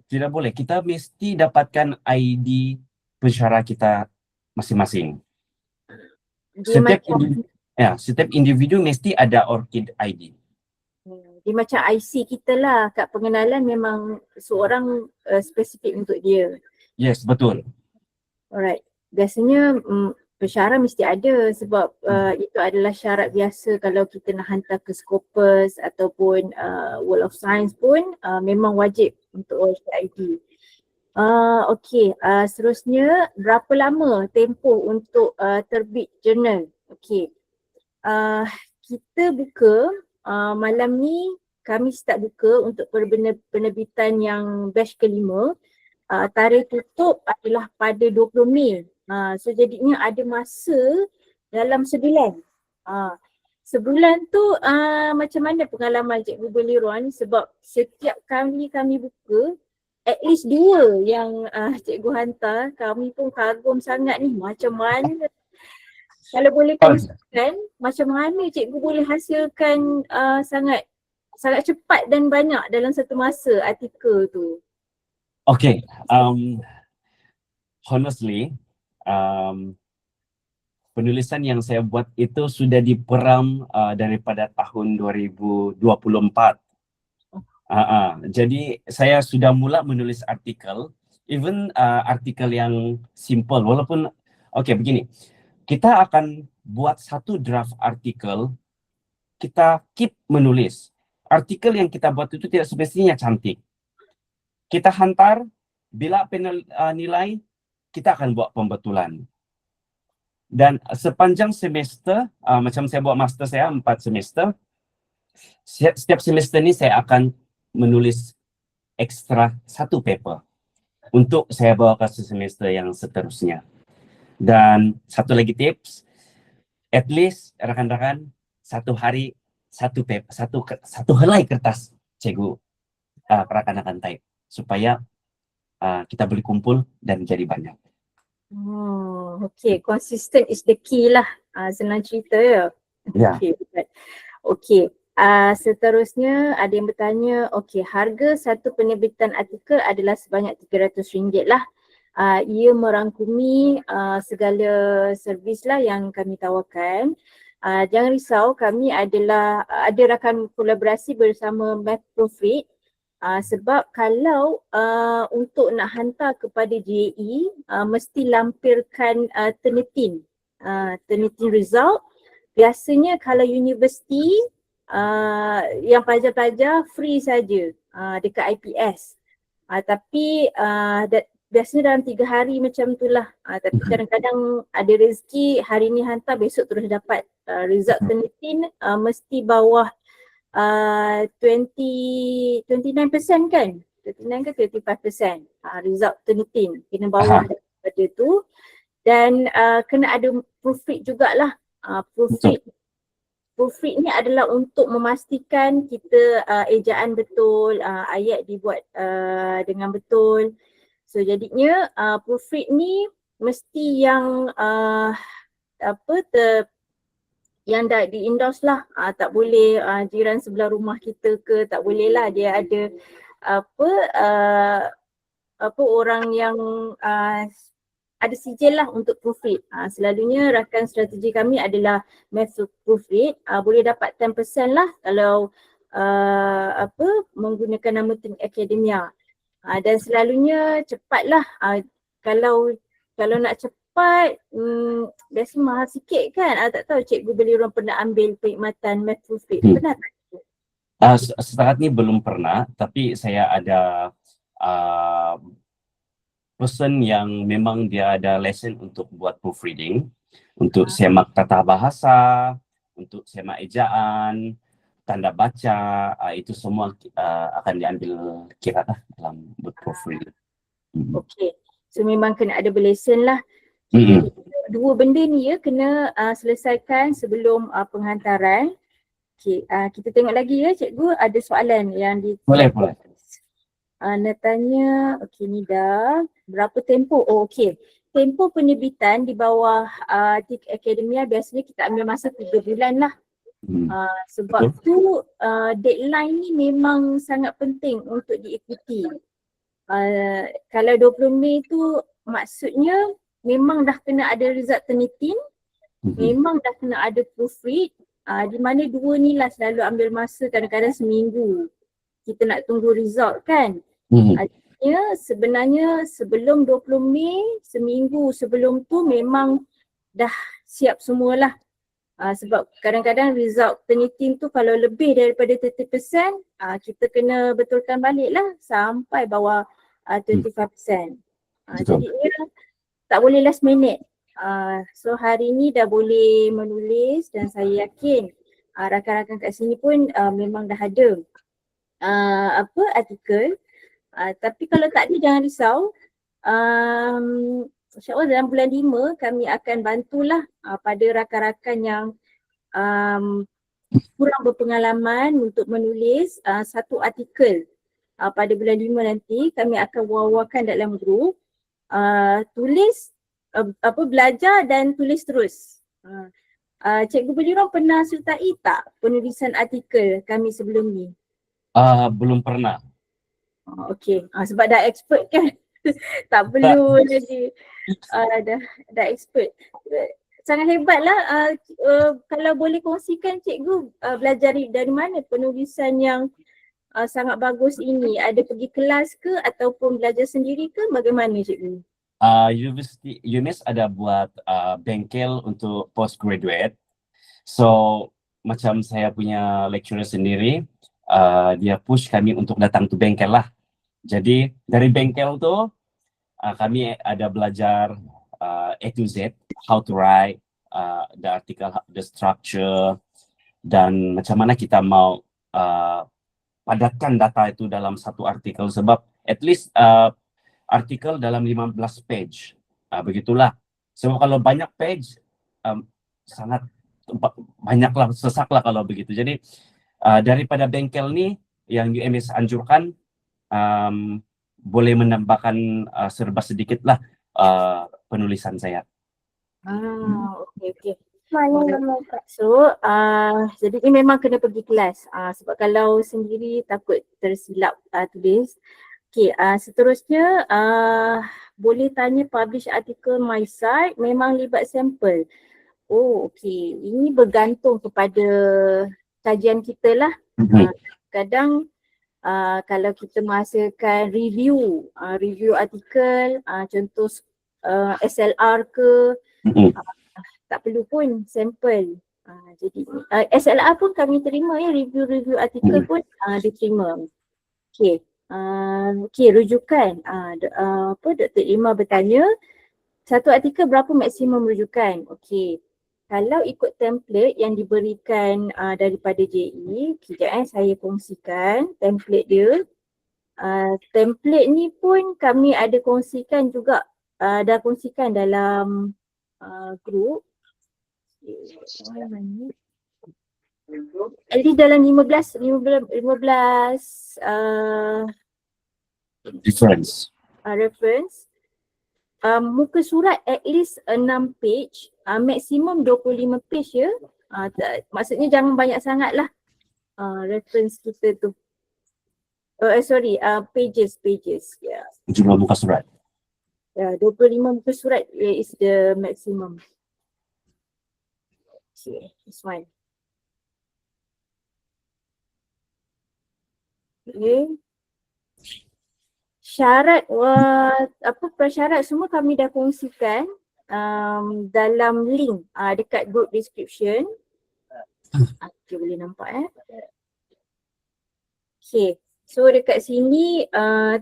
B: Tidak boleh. Kita mesti dapatkan ID pensyarah kita masing-masing.
A: Dia
B: Setiap individu mesti ada ORCID ID.
A: Dia macam IC kita lah, kad pengenalan memang seorang spesifik untuk dia.
B: Yes, betul.
A: Alright. Biasanya pensyarah mesti ada sebab itu adalah syarat biasa kalau kita nak hantar ke Scopus ataupun World of Science pun memang wajib untuk ORCID. Okey, seterusnya berapa lama tempoh untuk terbit jurnal? Okey. Kita buka malam ni kami start buka untuk penerbitan yang batch kelima. Tarikh tutup adalah pada 20 Mei. So jadinya ada masa dalam sebulan. Sebulan tu macam mana pengalaman Cikgu Berliruan sebab setiap kali kami buka at least 2 yang cikgu hantar, kami pun kagum sangat ni macam mana. Kalau boleh kongsikan macam mana cikgu boleh hasilkan sangat cepat dan banyak dalam satu masa artikel tu.
B: Okay, honestly, penulisan yang saya buat itu sudah diperam daripada tahun 2024. Jadi saya sudah mula menulis artikel, even artikel yang simple, walaupun begini, kita akan buat satu draft artikel, kita keep menulis. Artikel yang kita buat itu tidak semestinya cantik. Kita hantar, bila panel nilai, kita akan buat pembetulan. Dan sepanjang semester, macam saya buat master saya 4 semester, setiap semester ni saya akan menulis ekstra 1 paper untuk saya bawa ke semester yang seterusnya. Dan satu lagi tips, at least rekan-rekan 1 hari 1 paper, satu helai kertas cikgu rekan-rekan type supaya kita boleh kumpul dan jadi banyak.
A: Okay, consistent is the key lah. Senang cerita ya.
B: Ya.
A: Okay, baik. Okay, seterusnya ada yang bertanya, okay, harga satu penerbitan artikel adalah sebanyak RM300 lah. Ia merangkumi segala servis lah yang kami tawarkan. Jangan risau, kami adalah ada rakan kolaborasi bersama Mathprofit. Sebab kalau untuk nak hantar kepada JAE mesti lampirkan Turnitin result. Biasanya kalau universiti yang pelajar-pelajar free saja dekat IPS. Tapi biasanya dalam 3 hari macam tu lah. Tapi kadang-kadang ada rezeki hari ni hantar besok terus dapat result Turnitin mesti bawah 29% kan? 29 ke 35% result Turnitin kena bawah daripada tu. Dan kena ada proofread jugalah. Proofread ni adalah untuk memastikan kita ejaan betul, ayat dibuat dengan betul. So jadinya proofread ni mesti yang yang dah di-endorse lah. Tak boleh jiran sebelah rumah kita ke, tak boleh lah dia ada orang yang ada sijil lah untuk proofread. Selalunya rakan strategi kami adalah Mathprofit. Boleh dapat 10% lah kalau menggunakan nama Turn Academia. Dan selalunya cepat lah. Kalau nak cepat biasanya mahal sikit kan. Tak tahu cikgu beli orang pernah ambil perkhidmatan Mathprofit. Pernah tak?
B: Setakat ni belum pernah, tapi saya ada person yang memang dia ada lesson untuk buat proofreading, untuk semak tata bahasa, untuk semak ejaan, tanda baca, itu semua akan diambil kira lah dalam buat proofreading.
A: Okay, so memang kena ada berlesen lah. Dua benda ni ya kena selesaikan sebelum penghantaran. Okay, kita tengok lagi ya cikgu, ada soalan yang
B: Boleh.
A: Nak tanya, okay ni dah, berapa tempoh? Oh okay, tempoh penerbitan di bawah Turn Academia biasanya kita ambil masa 3 bulan lah. Sebab tu deadline ni memang sangat penting untuk diikuti. Kalau 20 Mei tu maksudnya memang dah kena ada result Turnitin, memang dah kena ada proofread, di mana dua ni lah selalu ambil masa kadang-kadang seminggu. Kita nak tunggu result kan. Artinya sebenarnya sebelum 20 Mei, seminggu sebelum tu memang dah siap semualah. Sebab kadang-kadang result Turnitin tu kalau lebih daripada 30%, kita kena betulkan balik lah sampai bawah 25%. Jadinya tak boleh last minute. So hari ni dah boleh menulis dan saya yakin rakan-rakan kat sini pun memang dah ada artikel. Tapi kalau tak ada jangan risau. InsyaAllah dalam bulan 5 kami akan bantulah pada rakan-rakan yang kurang berpengalaman untuk menulis satu artikel. Pada bulan 5 nanti kami akan wawarkan dalam grup. Tulis belajar dan tulis terus. Cikgu Berjurong pernah sertai tak penulisan artikel kami sebelum ni?
B: Belum pernah.
A: Okay, sebab dah expert kan. Tak perlu lagi. Dah expert. Sangat hebat lah. Kalau boleh kongsikan cikgu belajar dari mana penulisan yang sangat bagus ini? Ada pergi kelas ke ataupun belajar sendiri ke? Bagaimana cikgu?
B: University UNES ada buat bengkel untuk postgraduate. So macam saya punya lecturer sendiri, dia push kami untuk datang ke bengkel lah. Jadi dari bengkel tu kami ada belajar A to Z, how to write the article, the structure, dan macam mana kita mau padatkan data itu dalam satu artikel. Sebab at least artikel dalam 15 page, begitulah. Sebab kalau banyak page sangat banyaklah, sesaklah kalau begitu. Jadi daripada bengkel ni yang UMS anjurkan boleh menambahkan serba sedikit lah penulisan saya.
A: Okay. So, jadi ni memang kena pergi kelas sebab kalau sendiri takut tersilap tulis. Okay, seterusnya boleh tanya publish article my site memang libat sampel. Oh, okay. Ini bergantung kepada kajian kita lah. Kadang kalau kita menghasilkan review artikel, contoh SLR ke, tak perlu pun sampel. Jadi SLR pun kami terima ya, review artikel pun diterima. Okay. Okay, rujukan. Dr. Irma bertanya, satu artikel berapa maksimum rujukan? Okay. Kalau ikut template yang diberikan daripada JE, kejap saya kongsikan template dia. Template ni pun kami ada kongsikan juga, dah kongsikan dalam group. At least dalam 15 reference. Muka surat at least 6 page, maksimum 25 page ya. Maksudnya jangan banyak sangat lah reference kita tu. Pages. Yeah.
B: Jumlah muka surat.
A: 25 muka surat is the maximum. Okay, this one. Okay. Syarat, prasyarat semua kami dah kongsikan dalam link dekat group description. Okay, boleh nampak Okay, so dekat sini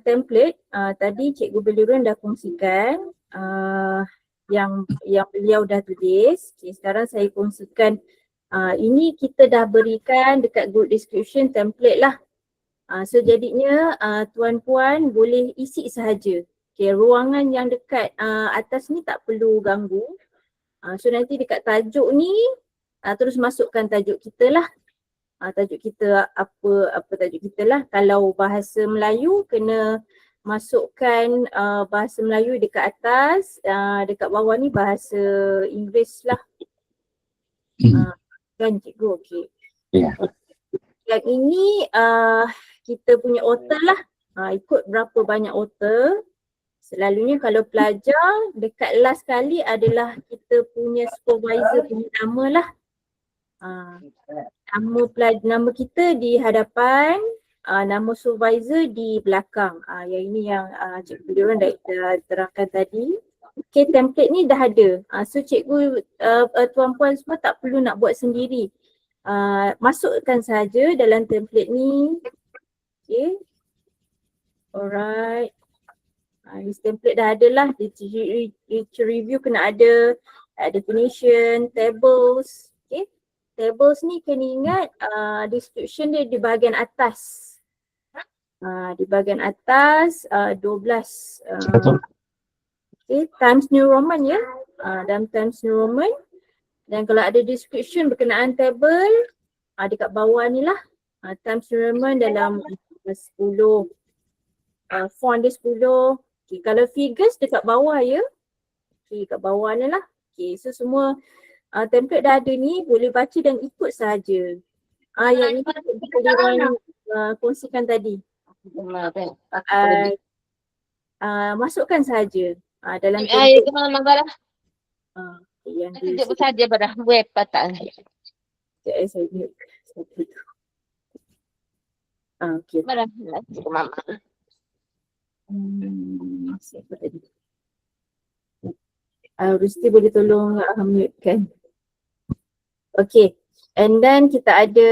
A: template tadi Cikgu Beliran dah kongsikan yang beliau dah tulis. Okay, sekarang saya kongsikan ini kita dah berikan dekat group description template lah. So jadinya tuan-puan boleh isi sahaja. Okay, ruangan yang dekat atas ni tak perlu ganggu. So nanti dekat tajuk ni terus masukkan tajuk kita lah. Tajuk kita apa tajuk kita lah. Kalau bahasa Melayu kena masukkan bahasa Melayu dekat atas, dekat bawah ni bahasa Inggeris lah. Kan cikgu, okay.
B: Yeah.
A: Yang ini kita punya author lah, ikut berapa banyak author. Selalunya kalau pelajar dekat last kali adalah kita punya supervisor punya nama lah. Nama kita di hadapan, nama supervisor di belakang. Yang ini yang cikgu diorang dah terangkan tadi. Okay, template ni dah ada. So cikgu, tuan-puan semua tak perlu nak buat sendiri. Masukkan saja dalam template ni. Okay. Alright. This template dah ada lah. Literature review kena ada. Definition, tables. Okay. Tables ni kena ingat description dia di bahagian atas. Di bahagian atas 12. Okay. Times New Roman ya. Dalam Times New Roman. Dan kalau ada description berkenaan table dekat bawah ni lah. Times New Roman dalam 10. Font dia 10. Okay, kalau figures dekat bawah ya. Okay, kat bawah ni lah. Okay, so semua template dah ada ni, boleh baca dan ikut sahaja. Yang ini kita kongsikan tadi. Masukkan sahaja dalam template. Yang
C: Tunjuk saja pada web patah.
A: saya mute. Okay.
C: Mana? Mama.
A: Siapa tadi? Rusti boleh tolong mute kan? Okay. And then kita ada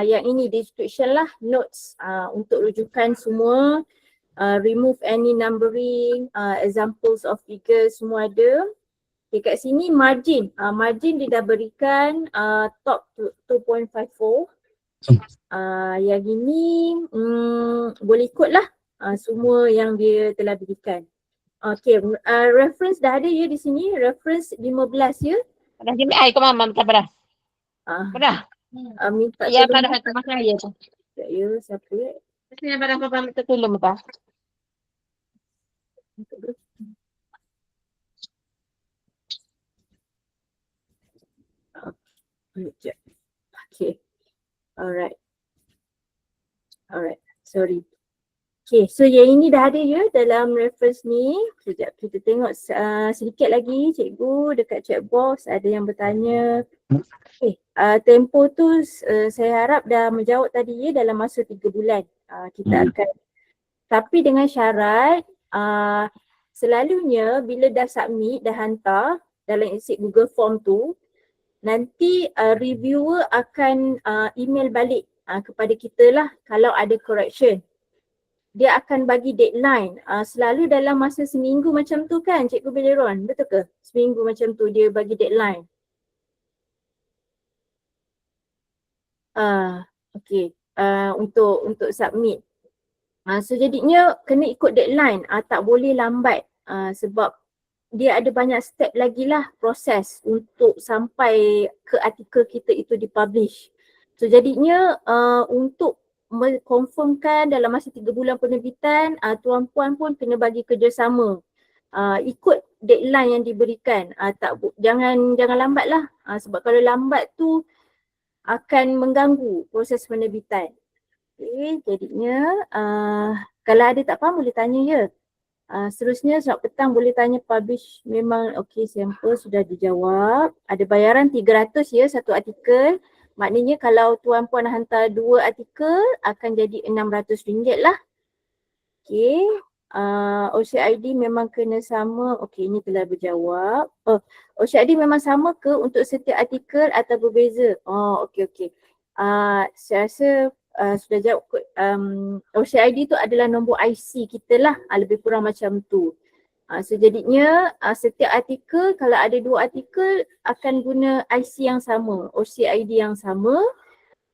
A: yang ini description lah, notes untuk rujukan semua. Remove any numbering, examples of figures semua ada. Okay, kat sini margin. Margin dia dah berikan top 2.54. Yang ini boleh ikut lah semua yang dia telah berikan. Okay, reference dah ada ya di sini. Reference 15 ya.
C: Dah jemput air ke mama minta pada. Pada.
A: Minta
C: Ya
A: tolong.
C: pada hati masa ya tu.
A: Ya, siapa ya?
C: Sini pada papa minta tolong apa?
A: Okay. Alright. Sorry. Okay, so yang ini dah ada ya dalam reference ni. Sekejap kita tengok sedikit lagi cikgu dekat chat box ada yang bertanya. Okay, tempoh tu saya harap dah menjawab tadi ya dalam masa 3 bulan. Kita akan, tapi dengan syarat selalunya bila dah submit, dah hantar dalam isi Google Form tu, nanti reviewer akan email balik kepada kita lah kalau ada correction. Dia akan bagi deadline selalu dalam masa seminggu macam tu kan Cikgu Beleron, betul ke? Seminggu macam tu dia bagi deadline. Okay, untuk submit. So jadinya kena ikut deadline, tak boleh lambat sebab dia ada banyak step lagi lah proses untuk sampai ke artikel kita itu dipublish. So jadinya untuk mengkonfirmkan dalam masa 3 bulan penerbitan, tuan-puan pun kena bagi kerjasama. Ikut deadline yang diberikan. Jangan lambat lah sebab kalau lambat tu akan mengganggu proses penerbitan. Okay, jadinya kalau ada tak faham boleh tanya ya. Seterusnya esok petang boleh tanya publish memang okey, sampel sudah dijawab. Ada bayaran 300 ya satu artikel. Maknanya kalau tuan-puan hantar 2 artikel akan jadi RM600 lah. Okey. OCID memang kena sama. Okey, ini telah berjawab. OCID memang sama ke untuk setiap artikel atau berbeza? Okey. Saya rasa sudah jawab kot. OCID tu adalah nombor IC kita lah, lebih kurang macam tu. So jadinya setiap artikel, kalau ada 2 artikel akan guna IC yang sama, OCID yang sama.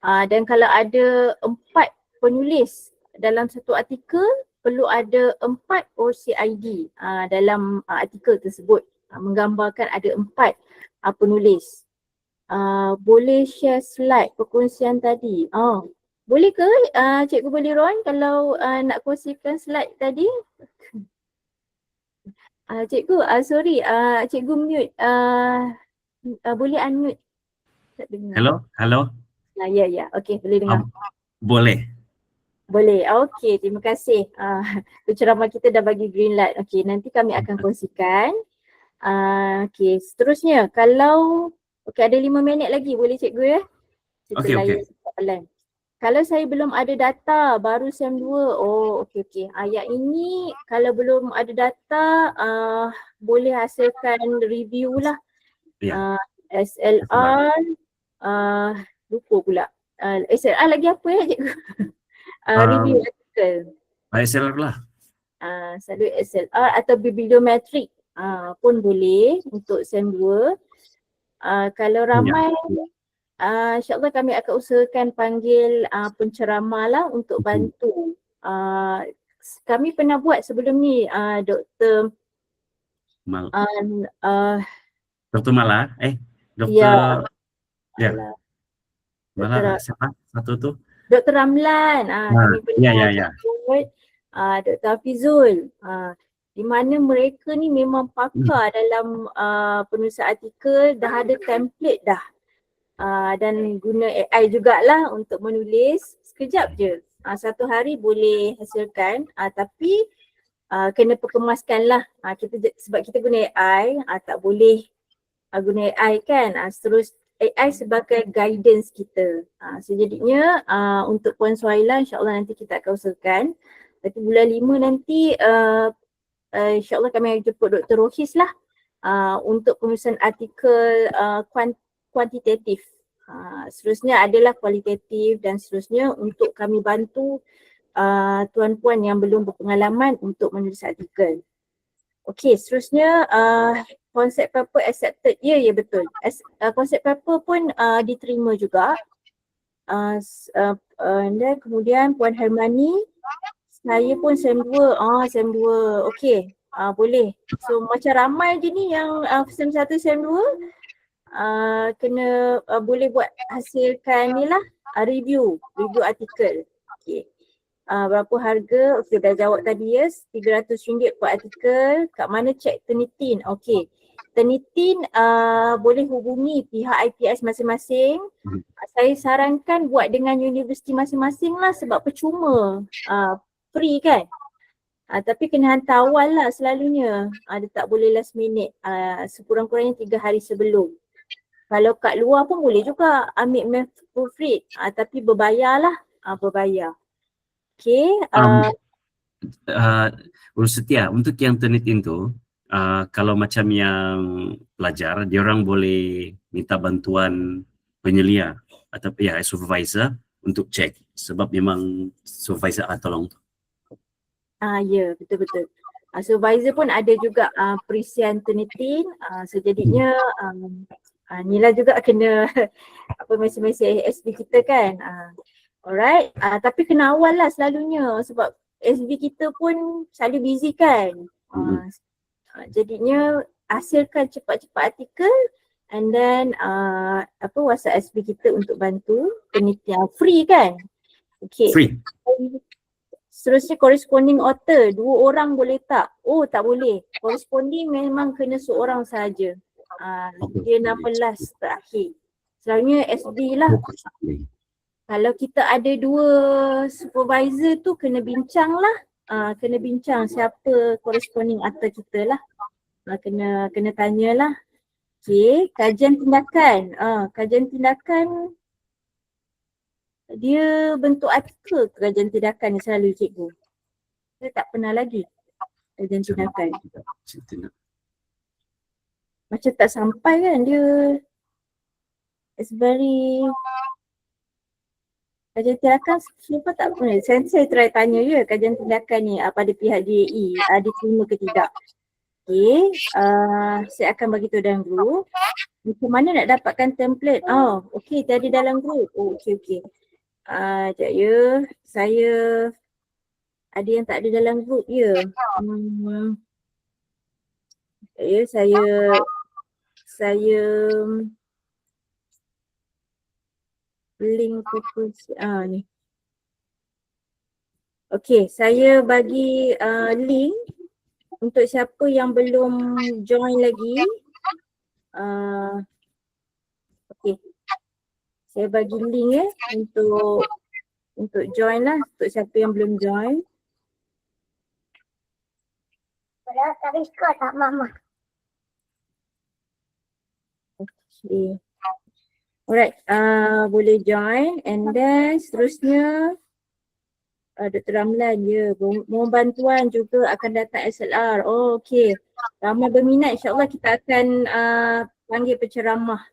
A: Dan kalau ada 4 penulis dalam satu artikel, perlu ada 4 OCID dalam artikel tersebut. Menggambarkan ada 4 penulis. Boleh share slide perkongsian tadi? Boleh ke Cikgu Beleron kalau nak kongsikan slide tadi? Cikgu, sorry, cikgu mute. Boleh unmute? Tak dengar.
B: Hello.
A: Ya. Okey, boleh dengar.
B: Boleh.
A: Boleh. Okey, terima kasih. Penceramah kita dah bagi green light. Okey, nanti kami akan kongsikan. Okey, seterusnya kalau ada 5 minit lagi boleh cikgu ya?
B: Okey.
A: Soalan. Kalau saya belum ada data baru SEM 2, okey. Yang ini kalau belum ada data boleh hasilkan review lah. SLR, lupa pula. SLR lagi apa ya cikgu? Review artikel.
B: SLR lah.
A: Selalu SLR atau bibliometrik pun boleh untuk SEM 2. Kalau ramai InsyaAllah kami akan usahakan panggil penceramah lah untuk bantu. Kami pernah buat sebelum ni Dr.
B: Dr. Mala, Dr. Mala siapa? Satu tu?
A: Dr. Ramlan, kami pernah buat Dr. Hafizul. Di mana mereka ni memang pakar dalam penulisan artikel, dah ada template dah. Dan guna AI jugalah untuk menulis. Sekejap je, satu hari boleh hasilkan, tapi kena perkemaskan lah. Sebab kita guna AI, tak boleh guna AI kan. Terus AI sebagai guidance kita. So jadinya untuk Puan Suhaila insyaAllah nanti kita akan usahakan. Tapi bulan 5 nanti insyaAllah kami akan jemput Dr. Rohis lah untuk penulisan artikel kuantitatif. Seterusnya adalah kualitatif dan seterusnya untuk kami bantu tuan-puan yang belum berpengalaman untuk menulis artikel. Okey, seterusnya konsep paper accepted. Ya betul. Konsep paper pun diterima juga. Dan kemudian Puan Hermani, saya pun SEM 2. SEM 2. Okey. Boleh. So macam ramai je ni yang SEM 1, SEM 2 kena boleh buat hasilkan ni lah review artikel. Okey. berapa harga? Okey, dah jawab tadi ya, RM300 per artikel. Kat mana cek Turnitin? Okey. Turnitin boleh hubungi pihak IPS masing-masing. Saya sarankan buat dengan universiti masing-masing lah sebab percuma. Free kan? Tapi kena hantar awal lah selalunya. Dia tak boleh last minute. Sekurang-kurangnya 3 hari sebelum. Kalau kat luar pun boleh juga ambil math proofread. Tapi berbayar lah. Berbayar. Okay.
B: Urus Setia, untuk yang Turnitin tu, kalau macam yang pelajar, dia orang boleh minta bantuan penyelia atau ya supervisor untuk cek sebab memang supervisor tolong.
A: Ya, betul-betul. Supervisor pun ada juga perisian Turnitin. Sejadinya Nila juga kena mesej-mesej SB kita kan. Alright, tapi kena awal lah selalunya sebab SB kita pun selalu busy kan. Jadinya hasilkan cepat-cepat artikel and then WhatsApp SB kita untuk bantu penelitian. Free kan? Okay.
B: Free.
A: Seterusnya corresponding author, 2 orang boleh tak? Oh, tak boleh. Corresponding memang kena seorang saja. Dia number last terakhir. Selalunya SB lah. Kalau kita ada 2 supervisor tu kena bincang lah. Kena bincang siapa corresponding author kita lah. Kena tanyalah. Okay, kajian tindakan. Kajian tindakan dia bentuk artikel ke kajian tindakan yang selalu cikgu? Saya tak pernah lagi kajian tindakan. Macam tak sampai kan dia. It's very kajian tindakan siapa tak pernah. Saya try tanya je kajian tindakan ni pada pihak DAE diterima ke tidak. Okay, saya akan bagi tahu dalam group. Macam mana nak dapatkan template? Okay, tadi dalam group. Okay. Sekejap ya, saya ada yang tak ada dalam group ya. Saya link fokus ni. Okay, saya bagi link untuk siapa yang belum join lagi. Okay. Saya bagi link untuk join lah, untuk siapa yang belum join. Tak record tak mama. Okay. Alright, boleh join and then seterusnya Dr. Ramlan mohon bantuan juga akan datang SLR. Okay. Ramai berminat, insyaAllah kita akan panggil penceramah.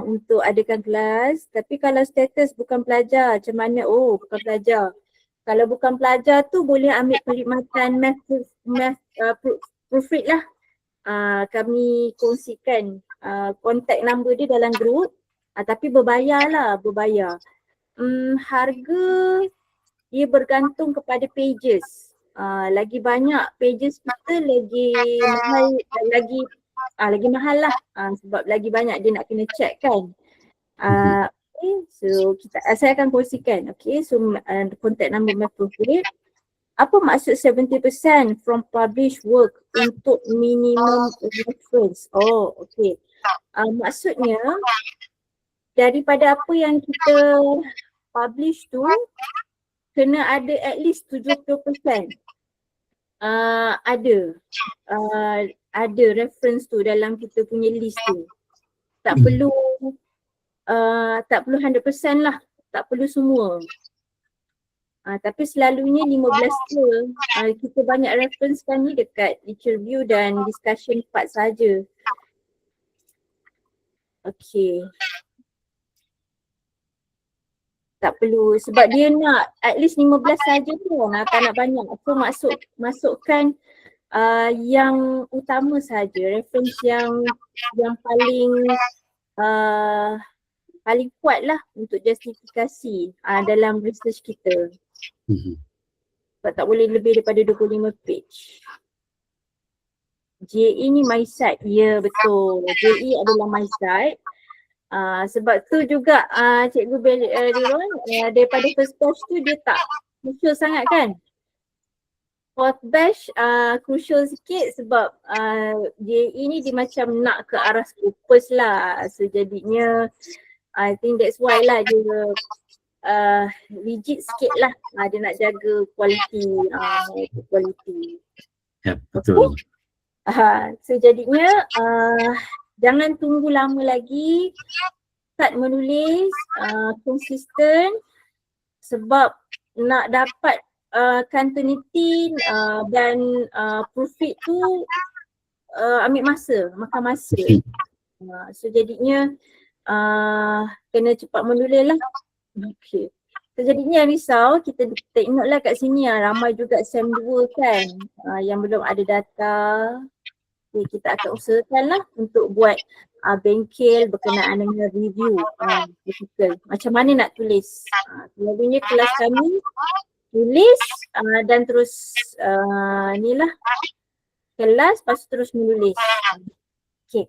A: Untuk adakan kelas. Tapi kalau status bukan pelajar, macam mana? Bukan pelajar. Kalau bukan pelajar tu boleh ambil perkhidmatan math proofread lah. Kami kongsikan contact number dia dalam group. Tapi berbayar lah, berbayar. Harga dia bergantung kepada pages. Lagi banyak pages kita lagi mahal, lagi mahal lah sebab lagi banyak dia nak kena check kan. Okay, so saya akan kongsikan. Okay, so contact number math proofread. Apa maksud 70% from published work untuk minimum reference? Okay. Maksudnya daripada apa yang kita publish tu kena ada at least 70%. Ada reference tu dalam kita punya list tu. Tak perlu 100% lah, tak perlu semua. Tapi selalunya 15 kita banyak reference kan ni dekat lecture view dan discussion part saja. Okay. Tak perlu sebab dia nak at least 15 saja tu, tak nak banyak. So masukkan yang utama saja, reference yang paling kuat lah untuk justifikasi dalam research kita. Sebab tak boleh lebih daripada 25 page. JE ni my site, ya betul. JE adalah my site. Sebab tu juga Cikgu Beliron daripada first course tu dia tak crucial sangat kan? Fourth batch crucial sikit sebab JE ni dia macam nak ke arah Scopus lah. So jadinya I think that's why lah dia rigid sikit lah. Dia nak jaga quality.
B: Ya, betul.
A: So jadinya jangan tunggu lama lagi, start menulis konsisten sebab nak dapat continuity dan proofread tu ambil masa, makan masa. So jadinya kena cepat menulis lah. Okay. So jadinya risau, kita tengoklah kat sini ramai juga SEM 2 kan yang belum ada data. Okay, kita akan usahakan lah untuk buat bengkel berkenaan dengan review artikel. Macam mana nak tulis. Selalunya kelas kami tulis dan terus ni lah kelas, lepas terus menulis. Okay.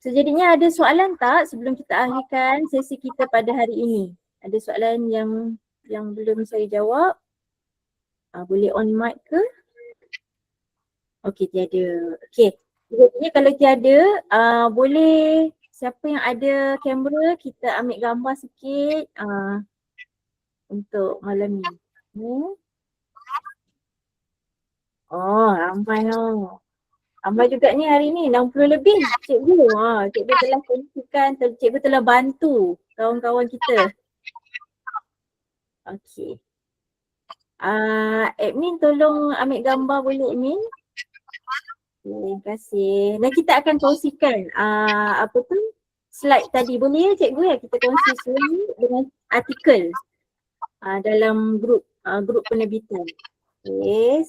A: So jadinya ada soalan tak sebelum kita akhirkan sesi kita pada hari ini? Ada soalan yang belum saya jawab? Boleh on mic ke? Okay, tiada. Okay. Jadinya kalau tiada, boleh siapa yang ada kamera kita ambil gambar sikit untuk malam ni. Oh, ramai lah. Ramai juga ni hari ni, 60 lebih cikgu. Cikgu telah kongsikan, cikgu telah bantu kawan-kawan kita. Okay. Admin tolong ambil gambar boleh admin? Terima kasih. Dan kita akan kongsikan slide tadi. Boleh ya cikgu ya kita kongsi slide dengan artikel dalam grup penerbitan. Okay.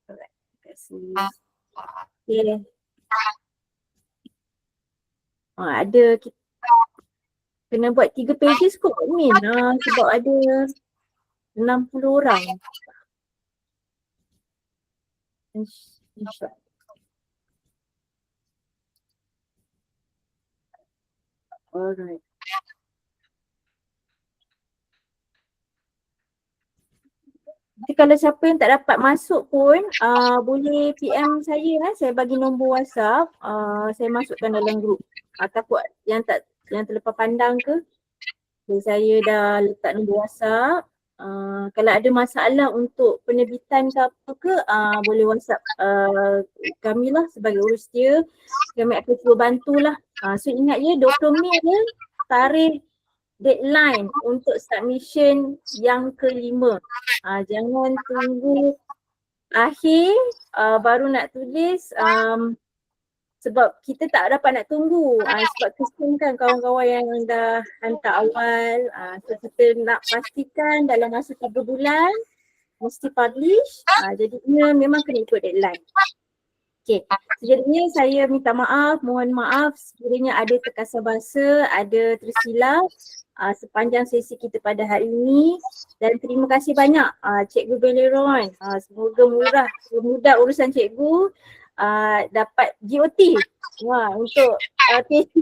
A: Alright. Terima kasih. Okay. Ada kita kena buat 3 pages kot admin sebab ada 60 orang. Alright. Jadi kalau siapa yang tak dapat masuk pun boleh PM saya bagi nombor WhatsApp, saya masukkan dalam grup. Takut yang terlepas pandang ke, saya dah letak nombor WhatsApp. Kalau ada masalah untuk penerbitan ke apa ke, boleh WhatsApp kami lah sebagai urus dia. Kami akan cuba bantulah. So ingat ya 20 Mei ya tarikh deadline untuk submission yang ke-5. Jangan tunggu akhir baru nak tulis sebab kita tak dapat nak tunggu sebab kesian kan kawan-kawan yang dah hantar awal. So kita nak pastikan dalam masa 3 bulan mesti publish. Jadinya memang kena ikut deadline. Okay, sejadinya saya minta maaf, mohon maaf sekiranya ada terkasar bahasa, ada tersilap sepanjang sesi kita pada hari ini. Dan terima kasih banyak Cikgu Beleron. Semoga mudah urusan cikgu dapat GOT untuk PhD.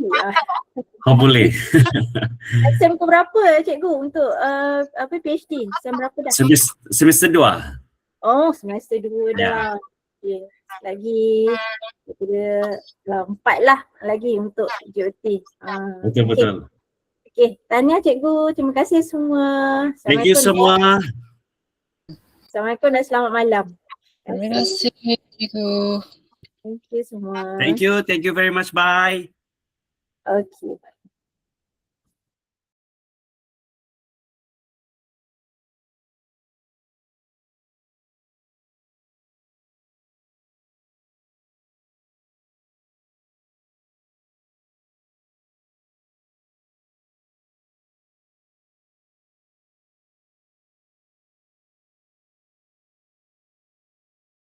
B: Boleh.
A: Sem ke berapa cikgu untuk PhD? Sem berapa dah?
B: Semester 2.
A: Oh, semester 2 dah. Okay. Lagi 4 lah lagi untuk GOT.
B: Betul.
A: Okay, tahniah cikgu. Terima kasih semua.
B: Thank you semua.
A: Assalamualaikum dan selamat malam.
C: Terima kasih cikgu.
A: Thank you semua.
B: Thank you very much. Bye.
A: Okay.